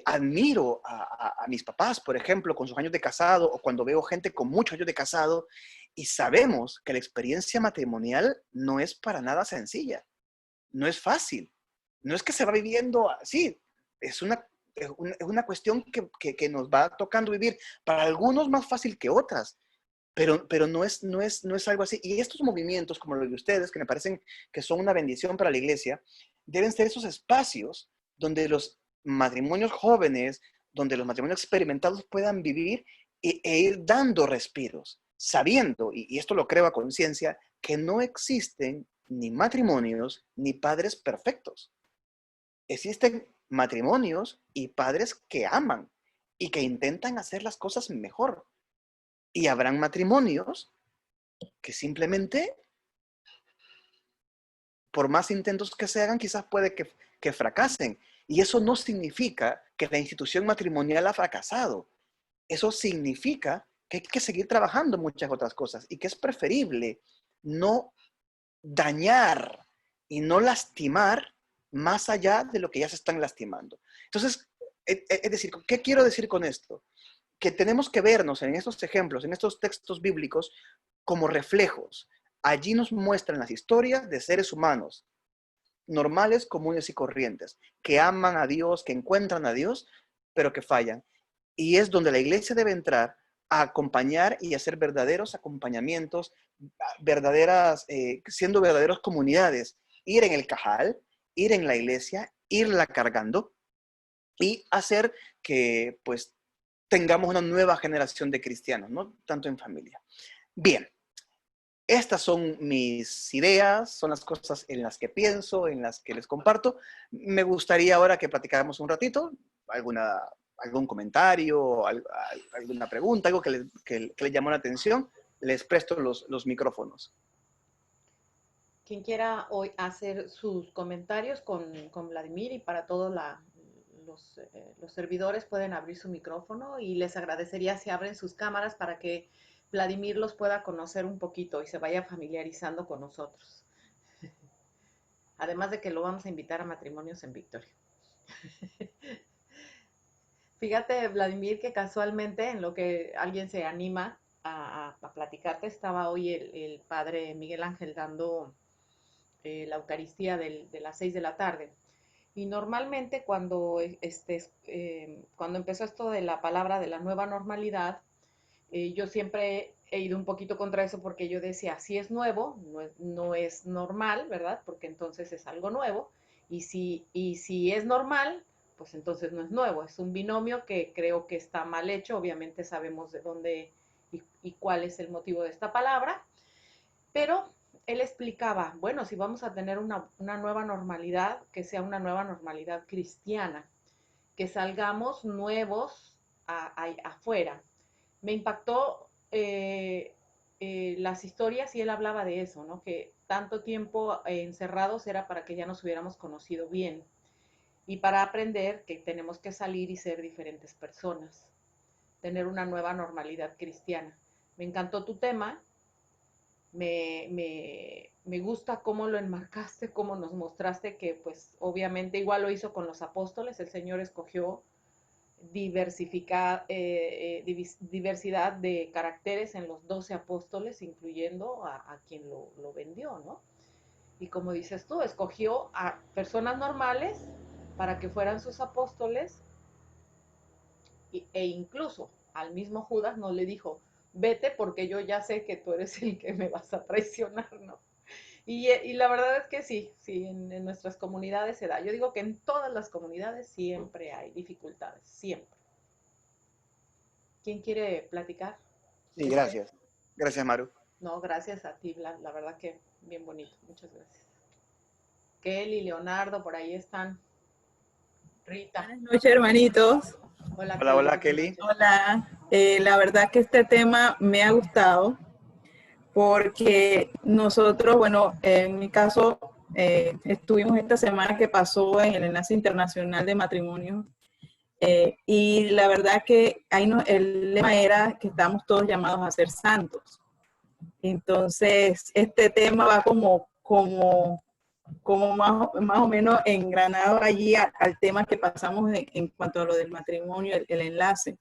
admiro a mis papás, por ejemplo, con sus años de casado, o cuando veo gente con muchos años de casado, y sabemos que la experiencia matrimonial no es para nada sencilla, no es fácil, no es que se va viviendo así, es una cuestión que nos va tocando vivir, para algunos más fácil que otras, pero no es algo así. Y estos movimientos, como los de ustedes, que me parecen que son una bendición para la iglesia, deben ser esos espacios donde los matrimonios jóvenes, donde los matrimonios experimentados puedan vivir e ir dando respiros, sabiendo, y esto lo creo a conciencia, que no existen ni matrimonios ni padres perfectos. Existen matrimonios y padres que aman y que intentan hacer las cosas mejor. Y habrán matrimonios que simplemente, por más intentos que se hagan, quizás puede que fracasen. Y eso no significa que la institución matrimonial ha fracasado. Eso significa que hay que seguir trabajando en muchas otras cosas y que es preferible no dañar y no lastimar más allá de lo que ya se están lastimando. Entonces, es decir, ¿qué quiero decir con esto? Que tenemos que vernos en estos ejemplos, en estos textos bíblicos, como reflejos. Allí nos muestran las historias de seres humanos, normales, comunes y corrientes, que aman a Dios, que encuentran a Dios, pero que fallan. Y es donde la iglesia debe entrar a acompañar y hacer verdaderos acompañamientos, siendo verdaderos comunidades. Ir en el cajal, ir en la iglesia, irla cargando y hacer que pues tengamos una nueva generación de cristianos, ¿no? Tanto en familia. Bien, estas son mis ideas, son las cosas en las que pienso, en las que les comparto. Me gustaría ahora que platicáramos un ratito, algún comentario, alguna pregunta, algo que les llamó la atención. Les presto los micrófonos. Quien quiera hoy hacer sus comentarios con Vladimir, y para todos los servidores pueden abrir su micrófono, y les agradecería si abren sus cámaras para que Vladimir los pueda conocer un poquito y se vaya familiarizando con nosotros. Además de que lo vamos a invitar a Matrimonios en Victoria. Fíjate, Vladimir, que casualmente en lo que alguien se anima a platicarte, estaba hoy el padre Miguel Ángel dando la Eucaristía de las 6 de la tarde. Y normalmente cuando empezó esto de la palabra de la nueva normalidad, yo siempre he ido un poquito contra eso, porque yo decía, si es nuevo, no es normal, ¿verdad? Porque entonces es algo nuevo. Y si es normal, pues entonces no es nuevo. Es un binomio que creo que está mal hecho. Obviamente sabemos de dónde y cuál es el motivo de esta palabra. Pero él explicaba, bueno, si vamos a tener una nueva normalidad, que sea una nueva normalidad cristiana, que salgamos nuevos afuera. Me impactó las historias, y él hablaba de eso, ¿no? Que tanto tiempo encerrados era para que ya nos hubiéramos conocido bien, y para aprender que tenemos que salir y ser diferentes personas, tener una nueva normalidad cristiana. Me encantó tu tema. Me gusta cómo lo enmarcaste, cómo nos mostraste que pues obviamente igual lo hizo con los apóstoles. El Señor escogió diversidad de caracteres en los 12 apóstoles, incluyendo a quien lo vendió, ¿no? Y como dices tú, escogió a personas normales para que fueran sus apóstoles, e incluso al mismo Judas no le dijo, vete porque yo ya sé que tú eres el que me vas a traicionar, ¿no? Y la verdad es que sí, en nuestras comunidades se da. Yo digo que en todas las comunidades siempre hay dificultades, siempre. ¿Quién quiere platicar? Sí, gracias. Gracias, Maru. No, gracias a ti, Blan. La verdad que bien bonito. Muchas gracias. Kelly, Leonardo, por ahí están. Rita. Buenas noches, hermanitos. Hola, Hola, hola, Kelly. noches. Hola. La verdad que este tema me ha gustado, porque nosotros, bueno, en mi caso, estuvimos esta semana que pasó en el Enlace Internacional de Matrimonios, y la verdad que ahí el lema era que estamos todos llamados a ser santos. Entonces, este tema va como más o menos engranado allí al tema que pasamos en cuanto a lo del matrimonio, el enlace.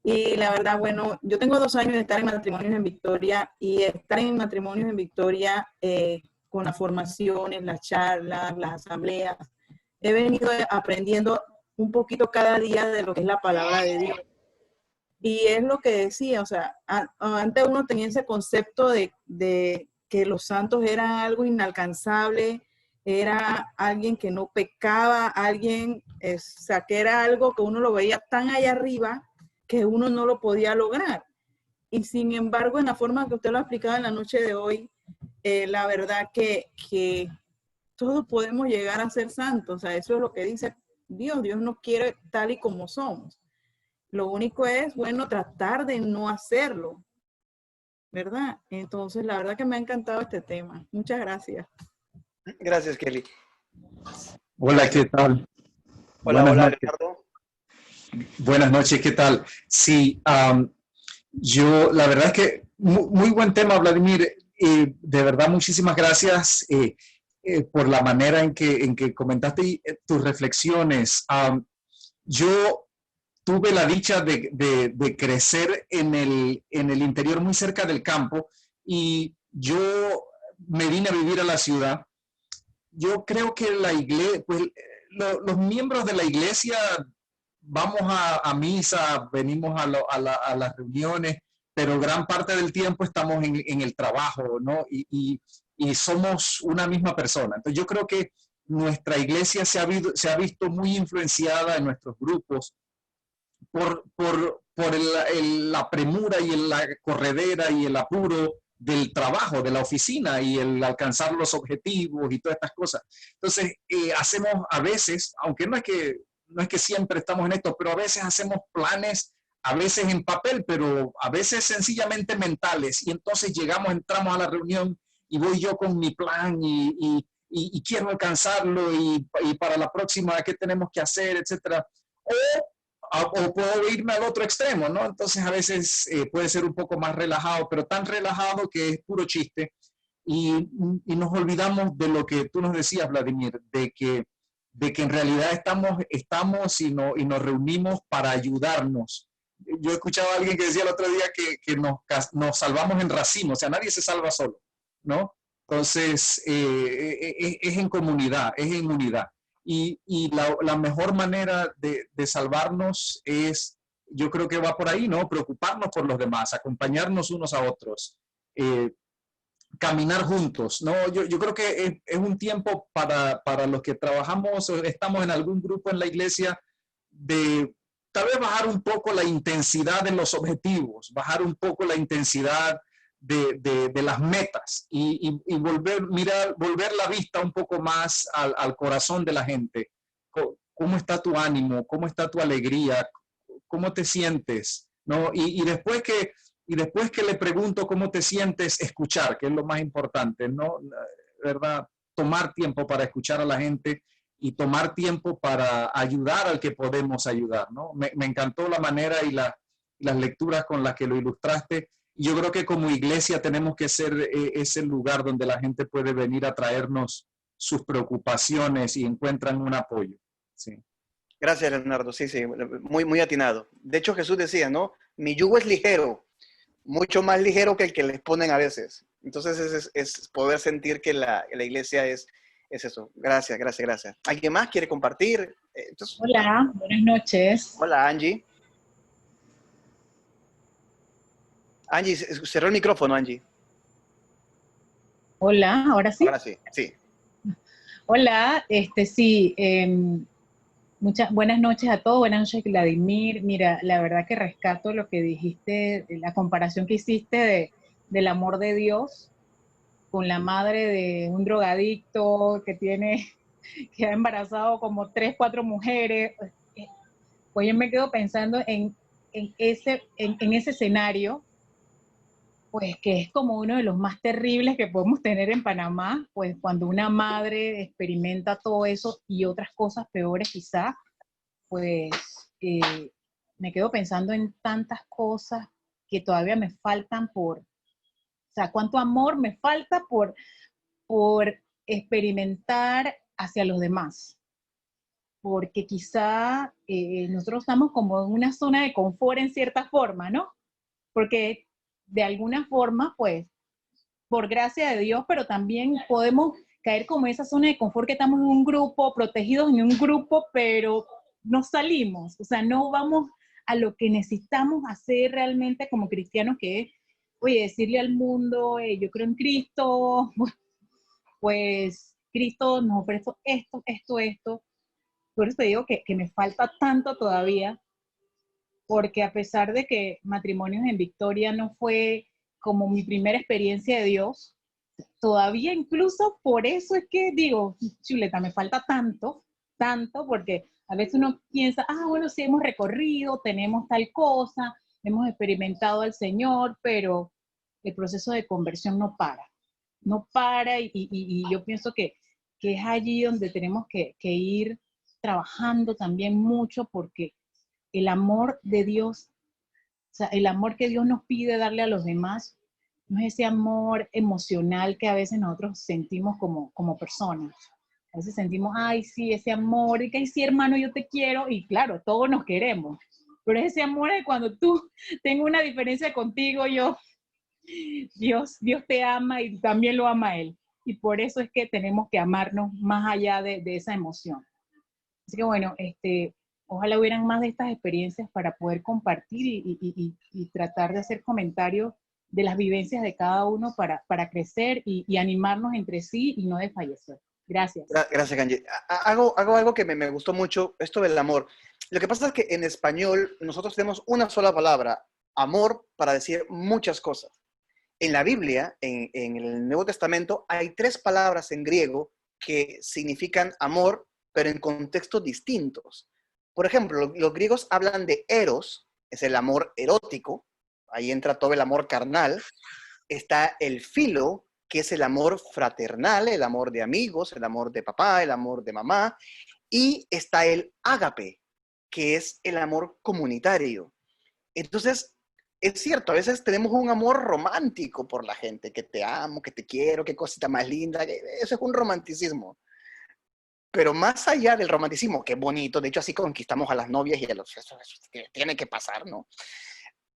Y la verdad, bueno, yo tengo 2 años de estar en Matrimonios en Victoria, y estar en Matrimonios en Victoria con las formaciones, las charlas, las asambleas, he venido aprendiendo un poquito cada día de lo que es la palabra de Dios. Y es lo que decía, o sea, antes uno tenía ese concepto de que los santos eran algo inalcanzable, era alguien que no pecaba, alguien, o sea, que era algo que uno lo veía tan allá arriba que uno no lo podía lograr. Y sin embargo, en la forma que usted lo ha explicado en la noche de hoy, la verdad que todos podemos llegar a ser santos. O sea, eso es lo que dice Dios. Dios nos quiere tal y como somos. Lo único es, bueno, tratar de no hacerlo, ¿verdad? Entonces, la verdad que me ha encantado este tema. Muchas gracias. Gracias, Kelly. Hola, ¿qué tal? Hola, Buenas hola, noches. Leonardo. Buenas noches, ¿qué tal? Sí, yo, la verdad es que muy buen tema, Vladimir. De verdad, muchísimas gracias por la manera en que comentaste tus reflexiones. Yo tuve la dicha de crecer en el interior, muy cerca del campo, y yo me vine a vivir a la ciudad. Yo creo que la iglesia, pues los miembros de la iglesia vamos a misa, venimos a las reuniones, pero gran parte del tiempo estamos en el trabajo, ¿no? Y somos una misma persona. Entonces yo creo que nuestra iglesia se ha visto muy influenciada en nuestros grupos por la premura y la corredera y el apuro del trabajo, de la oficina y el alcanzar los objetivos y todas estas cosas. Entonces, hacemos a veces, aunque no es que siempre estamos en esto, pero a veces hacemos planes, a veces en papel, pero a veces sencillamente mentales. Y entonces entramos a la reunión y voy yo con mi plan y quiero alcanzarlo y para la próxima, ¿qué tenemos que hacer, etcétera? O puedo irme al otro extremo, ¿no? Entonces a veces puede ser un poco más relajado, pero tan relajado que es puro chiste. Y nos olvidamos de lo que tú nos decías, Vladimir, de que en realidad estamos y nos reunimos para ayudarnos. Yo escuchaba a alguien que decía el otro día que nos salvamos en racimo, o sea, nadie se salva solo, ¿no? Entonces, es en comunidad, es en unidad. Y la mejor manera de salvarnos es, yo creo que va por ahí, ¿no? Preocuparnos por los demás, acompañarnos unos a otros, caminar juntos, ¿no? Yo creo que es un tiempo para los que trabajamos o estamos en algún grupo en la iglesia de tal vez bajar un poco la intensidad de los objetivos, bajar un poco la intensidad de las metas y volver la vista un poco más al corazón de la gente. ¿Cómo está tu ánimo? ¿Cómo está tu alegría? ¿Cómo te sientes? ¿No? Y después que le pregunto cómo te sientes, escuchar, que es lo más importante, ¿no? ¿Verdad? Tomar tiempo para escuchar a la gente y tomar tiempo para ayudar al que podemos ayudar, ¿no? Me encantó la manera y las lecturas con las que lo ilustraste. Y yo creo que como iglesia tenemos que ser ese lugar donde la gente puede venir a traernos sus preocupaciones y encuentran un apoyo. Sí. Gracias, Leonardo. Sí, sí, muy, muy atinado. De hecho, Jesús decía, ¿no? Mi yugo es ligero, mucho más ligero que el que les ponen a veces. Entonces es poder sentir que la iglesia es eso. Gracias, gracias, gracias. ¿Alguien más quiere compartir? Entonces, Hola, buenas noches. hola, Angie. Angie, cerró el micrófono, Angie. Hola, ahora sí. Ahora sí, sí. Hola, sí, muchas buenas noches a todos, buenas noches, Vladimir. Mira, la verdad que rescato lo que dijiste, la comparación que hiciste del amor de Dios con la madre de un drogadicto que ha embarazado como 3, 4 mujeres. Pues yo me quedo pensando en ese escenario, pues que es como uno de los más terribles que podemos tener en Panamá, pues cuando una madre experimenta todo eso y otras cosas peores quizás, pues me quedo pensando en tantas cosas que todavía me faltan o sea, cuánto amor me falta por experimentar hacia los demás. Porque quizá nosotros estamos como en una zona de confort en cierta forma, ¿no? Porque de alguna forma, pues, por gracia de Dios, pero también podemos caer como en esa zona de confort que estamos en un grupo, protegidos en un grupo, pero no salimos, o sea, no vamos a lo que necesitamos hacer realmente como cristianos, que es, oye, decirle al mundo, yo creo en Cristo, pues Cristo nos ofrece esto, esto, esto. Por eso te digo que me falta tanto todavía, porque a pesar de que Matrimonios en Victoria no fue como mi primera experiencia de Dios, todavía incluso por eso es que digo, chuleta, me falta tanto, tanto, porque a veces uno piensa, bueno, sí hemos recorrido, tenemos tal cosa, hemos experimentado al Señor, pero el proceso de conversión no para y yo pienso que es allí donde tenemos que ir trabajando también mucho, porque el amor de Dios, o sea, el amor que Dios nos pide darle a los demás, no es ese amor emocional que a veces nosotros sentimos como personas. A veces sentimos, ay, sí, ese amor, y que, ay, sí, hermano, yo te quiero, y claro, todos nos queremos, pero es ese amor de cuando tú tengo una diferencia contigo, Dios te ama y también lo ama a Él. Y por eso es que tenemos que amarnos más allá de esa emoción. Así que bueno, ojalá hubieran más de estas experiencias para poder compartir y tratar de hacer comentarios de las vivencias de cada uno para crecer y animarnos entre sí y no desfallecer. Gracias. Gracias, Kanji. Hago algo que me gustó mucho, esto del amor. Lo que pasa es que en español nosotros tenemos una sola palabra, amor, para decir muchas cosas. En la Biblia, en el Nuevo Testamento, hay 3 palabras en griego que significan amor, pero en contextos distintos. Por ejemplo, los griegos hablan de eros, es el amor erótico, ahí entra todo el amor carnal. Está el filo, que es el amor fraternal, el amor de amigos, el amor de papá, el amor de mamá. Y está el ágape, que es el amor comunitario. Entonces, es cierto, a veces tenemos un amor romántico por la gente, que te amo, que te quiero, qué cosita más linda, eso es un romanticismo. Pero más allá del romanticismo, que es bonito, de hecho así conquistamos a las novias y a los... Eso tiene que pasar, ¿no?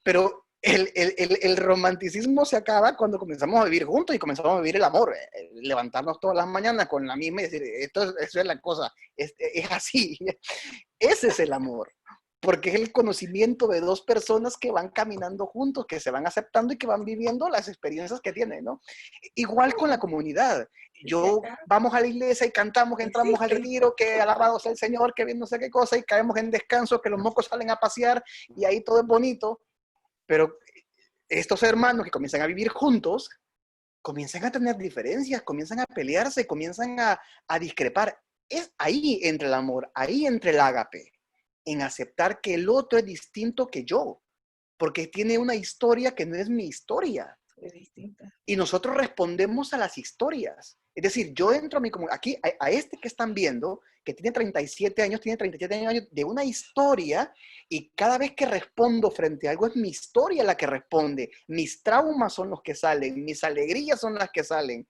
Pero el romanticismo se acaba cuando comenzamos a vivir juntos y comenzamos a vivir el amor, levantarnos todas las mañanas con la misma y decir, eso es la cosa, es así. Ese es el amor, porque es el conocimiento de 2 personas que van caminando juntos, que se van aceptando y que van viviendo las experiencias que tienen, ¿no? Igual con la comunidad. Vamos a la iglesia y cantamos, entramos al retiro, que alabado sea el Señor, que bien no sé qué cosa, y caemos en descanso, que los mocos salen a pasear y ahí todo es bonito. Pero estos hermanos que comienzan a vivir juntos, comienzan a tener diferencias, comienzan a pelearse, comienzan a discrepar. Es ahí entre el amor, ahí entre el ágape, en aceptar que el otro es distinto que yo, porque tiene una historia que no es mi historia. Es distinta. Y nosotros respondemos a las historias. Es decir, yo entro a mi comunidad, aquí a este que están viendo, que tiene 37 años, tiene 37 años de una historia, y cada vez que respondo frente a algo es mi historia la que responde. Mis traumas son los que salen, mis alegrías son las que salen.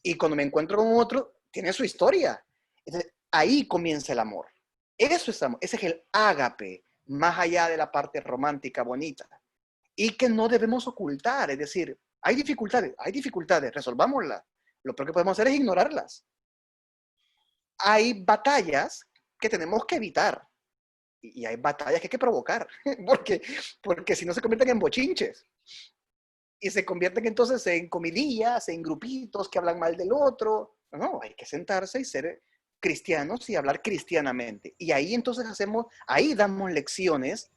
Y cuando me encuentro con otro, tiene su historia. Entonces, ahí comienza el amor. Eso es amor, ese es el ágape, más allá de la parte romántica, bonita. Y que no debemos ocultar, es decir, hay dificultades, resolvámoslas. Lo peor que podemos hacer es ignorarlas. Hay batallas que tenemos que evitar. Y hay batallas que hay que provocar, porque si no se convierten en bochinches. Y se convierten entonces en comidillas, en grupitos que hablan mal del otro. No, hay que sentarse y ser cristianos y hablar cristianamente. Y ahí entonces ahí damos lecciones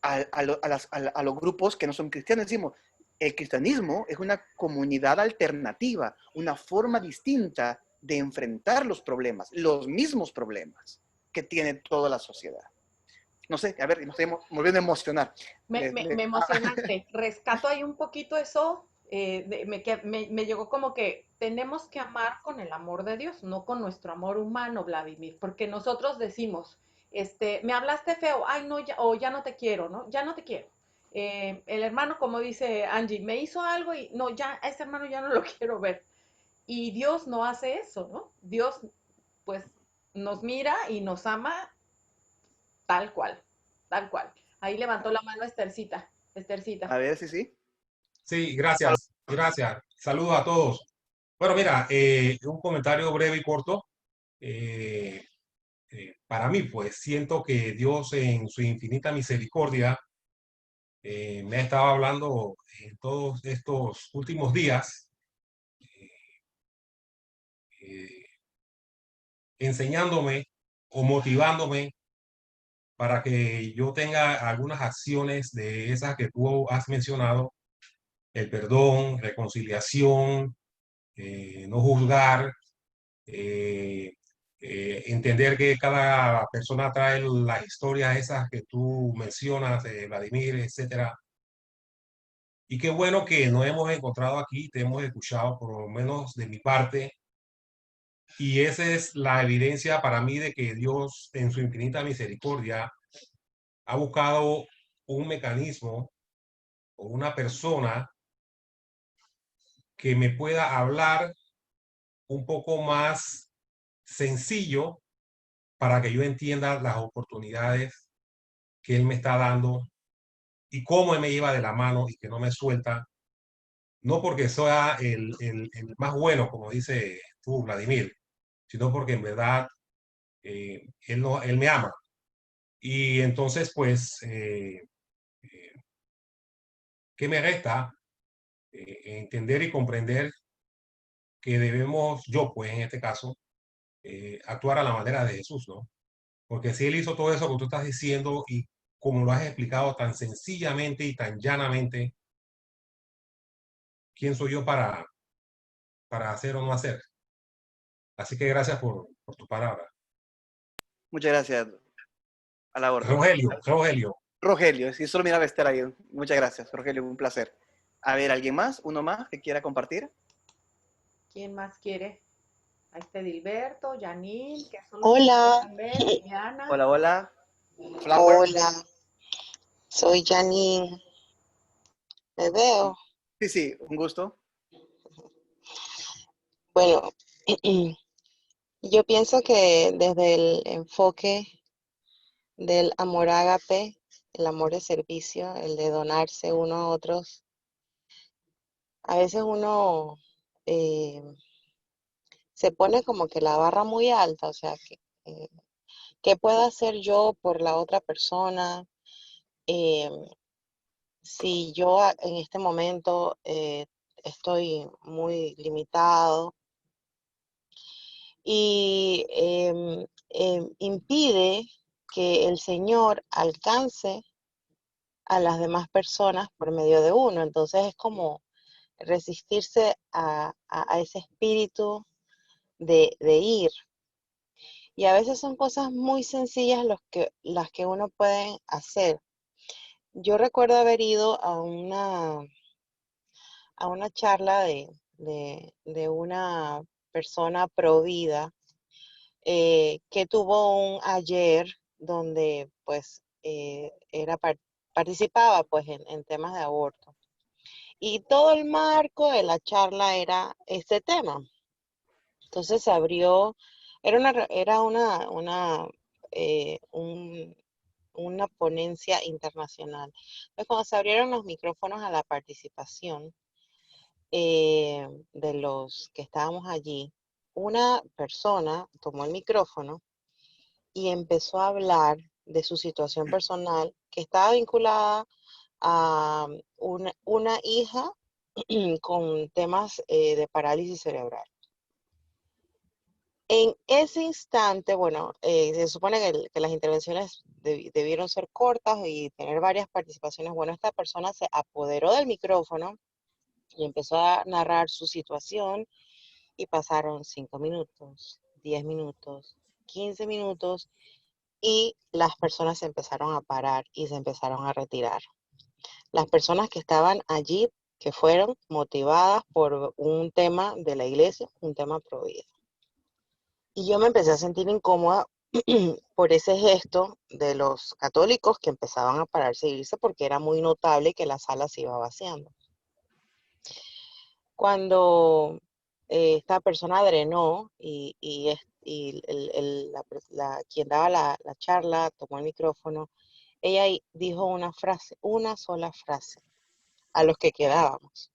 a los grupos que no son cristianos. Decimos, el cristianismo es una comunidad alternativa, una forma distinta de enfrentar los problemas, los mismos problemas que tiene toda la sociedad. No sé, a ver, me estoy volviendo a emocionar. Me emocionaste. Rescato ahí un poquito eso. Me llegó como que tenemos que amar con el amor de Dios, no con nuestro amor humano, Vladimir, porque nosotros decimos, me hablaste feo, ay no, ya no te quiero, ¿no? Ya no te quiero. El hermano, como dice Angie, me hizo algo y no, ya a ese hermano ya no lo quiero ver. Y Dios no hace eso, ¿no? Dios, pues, nos mira y nos ama tal cual, tal cual. Ahí levantó la mano Estercita. A ver, sí. Sí, gracias. Saludos a todos. Bueno, mira, un comentario breve y corto. Para mí, pues, siento que Dios en su infinita misericordia me ha estado hablando en todos estos últimos días enseñándome o motivándome para que yo tenga algunas acciones de esas que tú has mencionado: el perdón, reconciliación, no juzgar, entender que cada persona trae las historias esas que tú mencionas, Vladimir, etcétera. Y qué bueno que nos hemos encontrado aquí, te hemos escuchado, por lo menos de mi parte. Y esa es la evidencia para mí de que Dios, en su infinita misericordia, ha buscado un mecanismo o una persona que me pueda hablar un poco más sencillo para que yo entienda las oportunidades que Él me está dando y cómo Él me lleva de la mano y que no me suelta. No porque sea el más bueno, como dice tú, Vladimir, sino porque en verdad él, no, él me ama. Y entonces, pues, ¿qué me resta? Entender y comprender que debemos, yo pues en este caso, actuar a la manera de Jesús, ¿no? Porque si Él hizo todo eso que tú estás diciendo y como lo has explicado tan sencillamente y tan llanamente, ¿quién soy yo para hacer o no hacer? Así que gracias por tu palabra. Muchas gracias. A la orden. Rogelio. Rogelio, sí, solo miraba estar ahí. Muchas gracias, Rogelio, un placer. A ver, ¿alguien más? ¿Uno más que quiera compartir? ¿Quién más quiere? Ahí está Edilberto, Janine, que son los Hola. que también, Diana. Hola, hola. Flower. Hola, soy Janine. ¿Me veo? Sí, sí, un gusto. Bueno, yo pienso que desde el enfoque del amor ágape, el amor de servicio, el de donarse uno a otros, a veces uno se pone como que la barra muy alta, o sea, ¿qué puedo hacer yo por la otra persona? Eh, si yo en este momento estoy muy limitado y impide que el Señor alcance a las demás personas por medio de uno. Entonces es como resistirse a ese espíritu de ir. Y a veces son cosas muy sencillas las que uno puede hacer. Yo recuerdo haber ido a una charla de una persona pro vida que tuvo un ayer donde pues participaba pues en temas de aborto. Y todo el marco de la charla era este tema. Entonces se abrió, una ponencia internacional. Entonces cuando se abrieron los micrófonos a la participación de los que estábamos allí, una persona tomó el micrófono y empezó a hablar de su situación personal que estaba vinculada a una hija con temas de parálisis cerebral. En ese instante, bueno, se supone que las intervenciones debieron ser cortas y tener varias participaciones. Bueno, esta persona se apoderó del micrófono y empezó a narrar su situación y pasaron 5 minutos, 10 minutos, 15 minutos y las personas se empezaron a parar y se empezaron a retirar. Las personas que estaban allí, que fueron motivadas por un tema de la iglesia, un tema pro vida. Y yo me empecé a sentir incómoda por ese gesto de los católicos que empezaban a pararse e irse porque era muy notable que la sala se iba vaciando. Cuando esta persona drenó y quien daba la charla tomó el micrófono, ella dijo una frase, una sola frase, a los que quedábamos.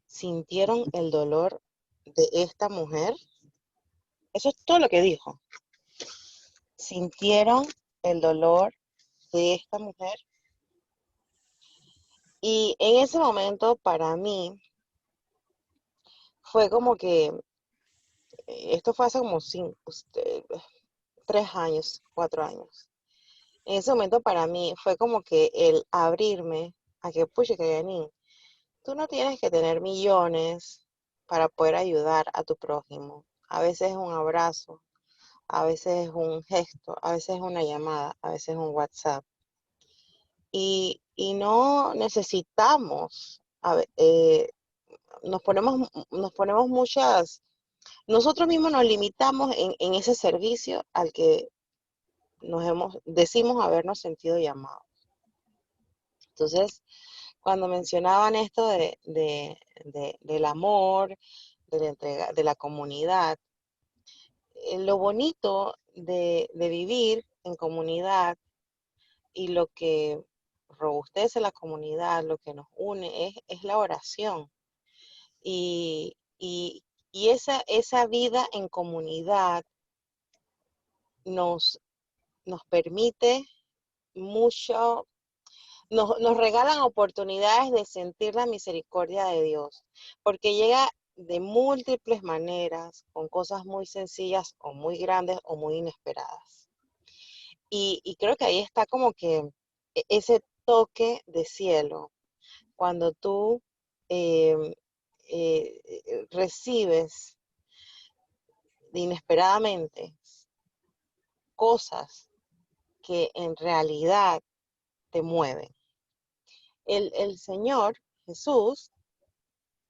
¿Sintieron el dolor de esta mujer? Eso es todo lo que dijo. ¿Sintieron el dolor de esta mujer? Y en ese momento para mí fue como que esto fue hace como 3 años, 4 años. En ese momento para mí fue como que el abrirme a que, pucha, que Janine, tú no tienes que tener millones para poder ayudar a tu prójimo. A veces es un abrazo, a veces es un gesto, a veces es una llamada, a veces es un WhatsApp. Y no necesitamos, nos ponemos muchas, nosotros mismos nos limitamos en ese servicio al que decimos habernos sentido llamados. Entonces, cuando mencionaban esto del amor, de la entrega, de la comunidad, lo bonito de vivir en comunidad y lo que robustece la comunidad, lo que nos une es la oración. Y esa vida en comunidad nos permite mucho, nos regalan oportunidades de sentir la misericordia de Dios, porque llega de múltiples maneras, con cosas muy sencillas o muy grandes o muy inesperadas. Y creo que ahí está como que ese toque de cielo, cuando tú recibes inesperadamente cosas que en realidad te mueven. El Señor Jesús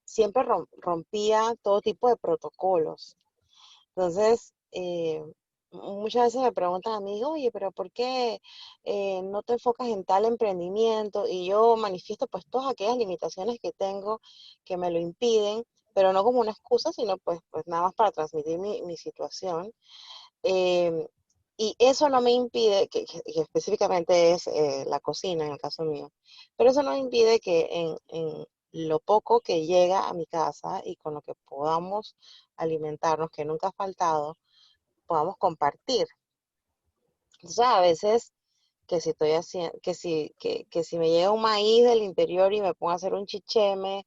siempre rompía todo tipo de protocolos. Entonces, muchas veces me preguntan a mí, oye, pero ¿por qué no te enfocas en tal emprendimiento? Y yo manifiesto pues todas aquellas limitaciones que tengo que me lo impiden, pero no como una excusa, sino pues nada más para transmitir mi situación. Y eso no me impide, que específicamente es la cocina en el caso mío, pero eso no me impide que en lo poco que llega a mi casa y con lo que podamos alimentarnos, que nunca ha faltado, podamos compartir. Entonces, a veces que si estoy haciendo, que si me llega un maíz del interior y me pongo a hacer un chicheme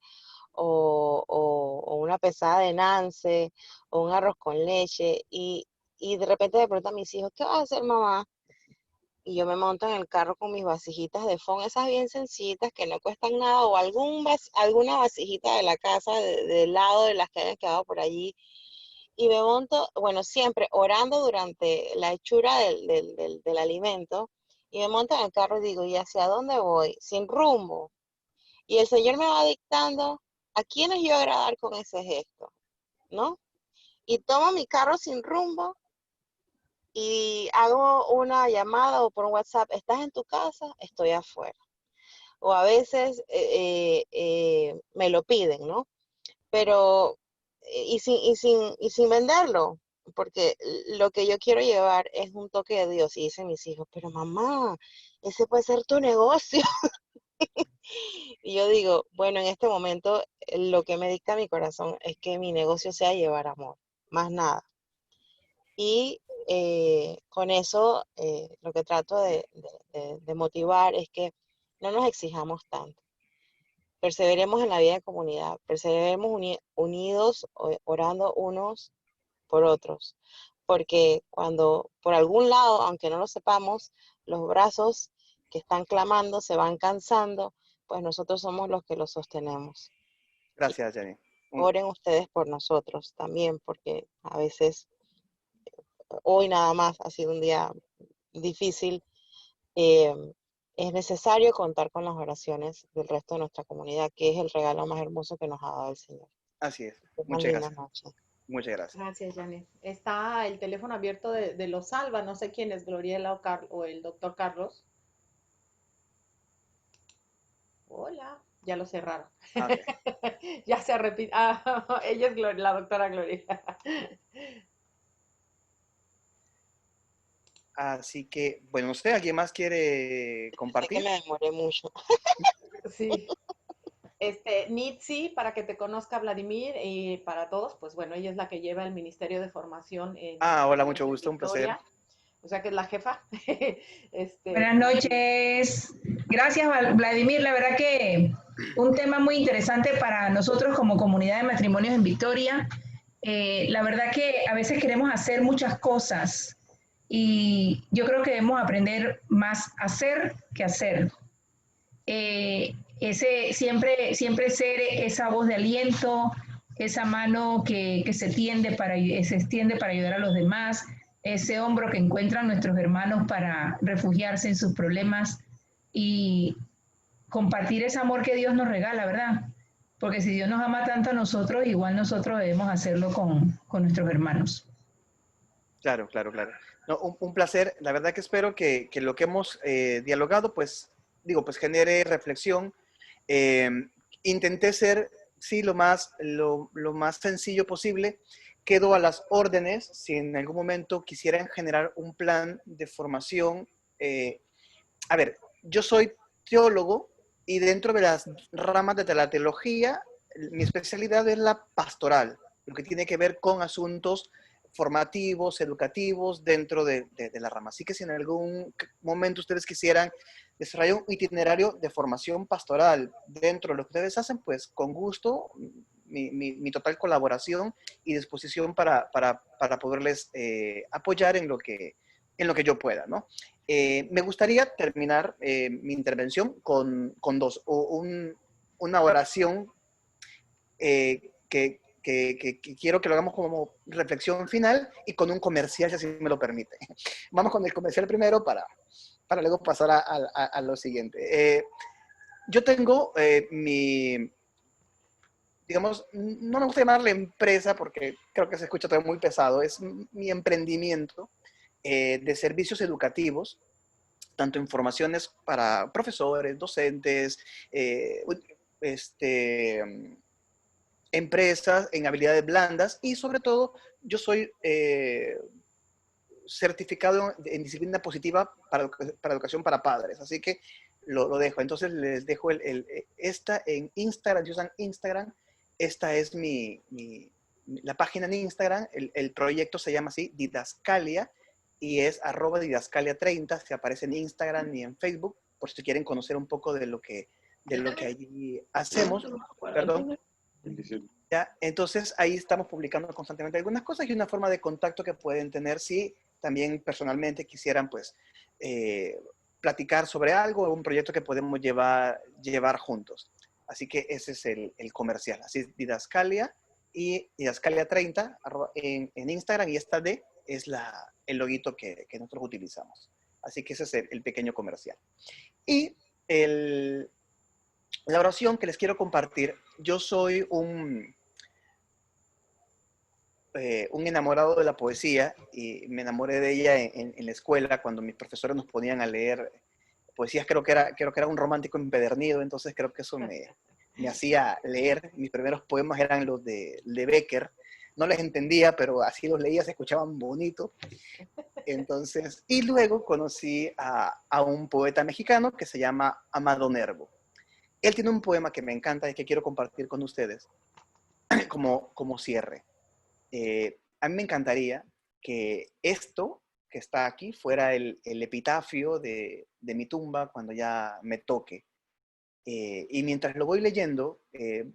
o una pesada de nance o un arroz con leche y de repente me preguntan a mis hijos, ¿qué vas a hacer, mamá? Y yo me monto en el carro con mis vasijitas de fondo, esas bien sencillitas que no cuestan nada, o alguna vasijita de la casa, del lado de las que hayan quedado por allí. Y me monto, bueno, siempre orando durante la hechura del alimento, y me monto en el carro y digo, ¿y hacia dónde voy? Sin rumbo. Y el Señor me va dictando a quiénes yo agradar con ese gesto, ¿no? Y tomo mi carro sin rumbo y hago una llamada o por un WhatsApp, ¿estás en tu casa? Estoy afuera. O a veces me lo piden, ¿no? Pero, y sin venderlo, porque lo que yo quiero llevar es un toque de Dios. Y dicen mis hijos, pero mamá, ese puede ser tu negocio. Y yo digo, bueno, en este momento lo que me dicta mi corazón es que mi negocio sea llevar amor, más nada. Y con eso lo que trato de motivar es que no nos exijamos tanto. Perseveremos en la vida de comunidad, perseveremos unidos, orando unos por otros. Porque cuando por algún lado, aunque no lo sepamos, los brazos que están clamando se van cansando, pues nosotros somos los que los sostenemos. Gracias, Jenny. Oren ustedes por nosotros también, porque a veces hoy nada más ha sido un día difícil. Es necesario contar con las oraciones del resto de nuestra comunidad, que es el regalo más hermoso que nos ha dado el Señor. Así es. Muchas gracias. Muchas gracias. Gracias, Janet. Está el teléfono abierto de Los Alba, no sé quién es, Gloriela o el doctor Carlos. Hola, ya lo cerraron. Okay. Ya se repite. Ella es la doctora Gloriela. Así que, bueno, no sé, ¿alguien más quiere compartir? Sé que me demoré mucho. Sí. Nitsi, para que te conozca Vladimir, y para todos, pues bueno, ella es la que lleva el Ministerio de Formación en hola, mucho gusto, un placer. O sea que es la jefa. Buenas noches. Gracias, Vladimir. La verdad que un tema muy interesante para nosotros como comunidad de matrimonios en Victoria. La verdad que a veces queremos hacer muchas cosas y yo creo que debemos aprender más a hacer que hacer. Siempre ser esa voz de aliento, esa mano que se extiende para ayudar a los demás, ese hombro que encuentran nuestros hermanos para refugiarse en sus problemas y compartir ese amor que Dios nos regala, ¿verdad? Porque si Dios nos ama tanto a nosotros, igual nosotros debemos hacerlo con nuestros hermanos. Claro, claro, claro. No, un placer. La verdad que espero que lo que hemos dialogado, pues, digo, pues genere reflexión. Intenté ser, sí, lo más sencillo posible. Quedo a las órdenes si en algún momento quisieran generar un plan de formación. A ver, yo soy teólogo y dentro de las ramas de la teología, mi especialidad es la pastoral, lo que tiene que ver con asuntos formativos, educativos dentro de la rama. Así que si en algún momento ustedes quisieran desarrollar un itinerario de formación pastoral dentro de lo que ustedes hacen, pues con gusto, mi total colaboración y disposición para poderles apoyar en lo que yo pueda, ¿no? Me gustaría terminar mi intervención con una oración que quiero que lo hagamos como reflexión final y con un comercial, si así me lo permite. Vamos con el comercial primero para luego pasar a lo siguiente. Yo tengo digamos, no me gusta llamarle empresa porque creo que se escucha todo muy pesado, es mi emprendimiento de servicios educativos, tanto en formaciones para profesores, docentes, empresas, en habilidades blandas y sobre todo yo soy certificado en disciplina positiva para educación para padres, así que lo dejo. Entonces les dejo esta en Instagram, si usan Instagram, esta es la página en Instagram, el proyecto se llama así, Didascalia, y es @didascalia30, se aparece en Instagram y en Facebook, por si quieren conocer un poco de lo que allí hacemos. Perdón. Ya, entonces ahí estamos publicando constantemente algunas cosas y una forma de contacto que pueden tener si también personalmente quisieran pues platicar sobre algo o un proyecto que podemos llevar juntos. Así que ese es el comercial. Así es, Didascalia y Didascalia30 en Instagram, y esta D es el loguito que nosotros utilizamos. Así que ese es el pequeño comercial. Y la oración que les quiero compartir, yo soy un enamorado de la poesía y me enamoré de ella en la escuela cuando mis profesores nos ponían a leer poesías. Creo que era un romántico empedernido, entonces creo que eso me hacía leer. Mis primeros poemas eran los de Becker. No les entendía, pero así los leía, se escuchaban bonito. Entonces, y luego conocí a un poeta mexicano que se llama Amado Nervo. Él tiene un poema que me encanta y que quiero compartir con ustedes como cierre. A mí me encantaría que esto que está aquí fuera el epitafio de mi tumba cuando ya me toque. Y mientras lo voy leyendo,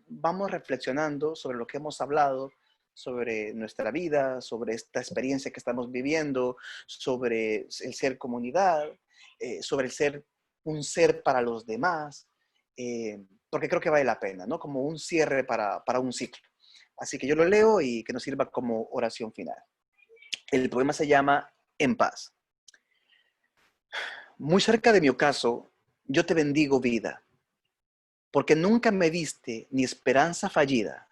vamos reflexionando sobre lo que hemos hablado, sobre nuestra vida, sobre esta experiencia que estamos viviendo, sobre el ser comunidad, sobre el ser un ser para los demás, porque creo que vale la pena, ¿no? Como un cierre para un ciclo. Así que yo lo leo y que nos sirva como oración final. El poema se llama En paz. Muy cerca de mi ocaso, yo te bendigo, vida, porque nunca me diste ni esperanza fallida,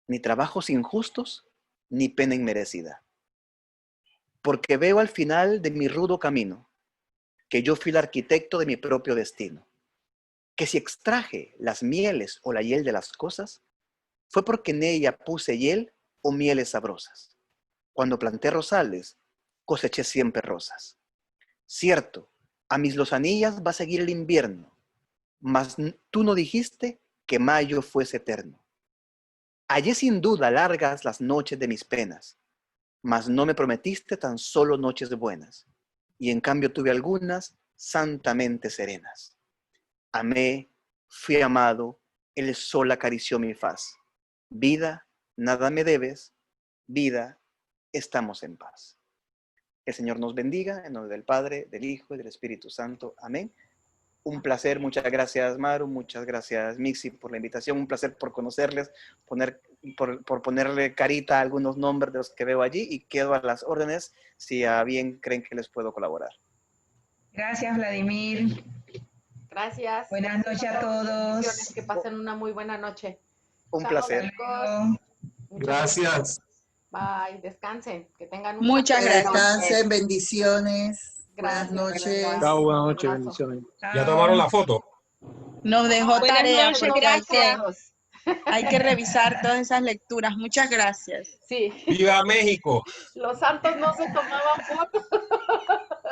ni trabajos injustos, ni pena inmerecida. Porque veo al final de mi rudo camino, que yo fui el arquitecto de mi propio destino, que si extraje las mieles o la hiel de las cosas, fue porque en ella puse hiel o mieles sabrosas. Cuando planté rosales, coseché siempre rosas. Cierto, a mis lozanillas va a seguir el invierno, mas tú no dijiste que mayo fuese eterno. Hallé sin duda largas las noches de mis penas, mas no me prometiste tan solo noches buenas, y en cambio tuve algunas santamente serenas. Amé, fui amado, el sol acarició mi faz. Vida, nada me debes, vida, estamos en paz. Que el Señor nos bendiga, en nombre del Padre, del Hijo y del Espíritu Santo. Amén. Un placer, muchas gracias Maru, muchas gracias Mixi por la invitación, un placer por conocerles, por ponerle carita a algunos nombres de los que veo allí y quedo a las órdenes si a bien creen que les puedo colaborar. Gracias, Vladimir. Gracias. Buenas noches a todos. Bendiciones, que pasen una muy buena noche. Un Chao, placer. chicos. Gracias. Bye, descansen, que tengan un Muchas gracias. Descansen, bendiciones. Gracias, Buenas noches. Chao, buenas noches, bendiciones. ¿Ya tomaron la foto? Nos dejó Buenas tarea noches, porque gracias. hay que revisar todas esas lecturas. Muchas gracias. Sí. ¡Viva México! Los santos no se tomaban fotos.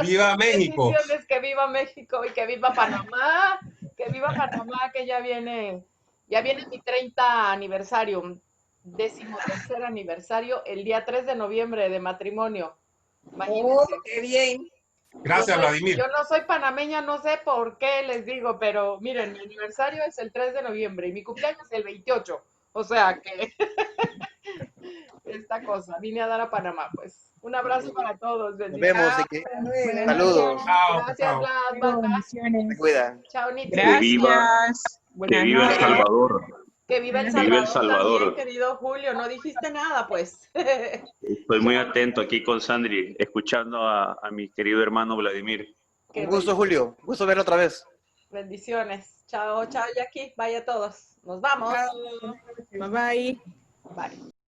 ¡Viva México! Bendiciones, que viva México y que viva Panamá, que ya viene mi 30 aniversario, 13º aniversario, el día 3 de noviembre de matrimonio. Imagínense. ¡Qué bien! Gracias, Vladimir. Yo no soy panameña, no sé por qué les digo, pero miren, mi aniversario es el 3 de noviembre y mi cumpleaños es el 28. O sea que esta cosa, vine a dar a Panamá, pues. Un abrazo para todos. Nos vemos. Buenas Saludos. noches. Chao, Gracias, chao. Vlad. Bye, bye. Se cuidan. Chao, Nitsi. Gracias. Que Buenas viva El noches. Salvador. Que viva El Viva Salvador, El Salvador. también, querido Julio. No dijiste nada, pues. Estoy muy atento aquí con Sandri, escuchando a mi querido hermano Vladimir. Qué Un gusto, bello. Julio. Gusto verlo otra vez. Bendiciones. Chao, chao, Jackie. Bye a todos. Nos vamos. Bye bye. Bye.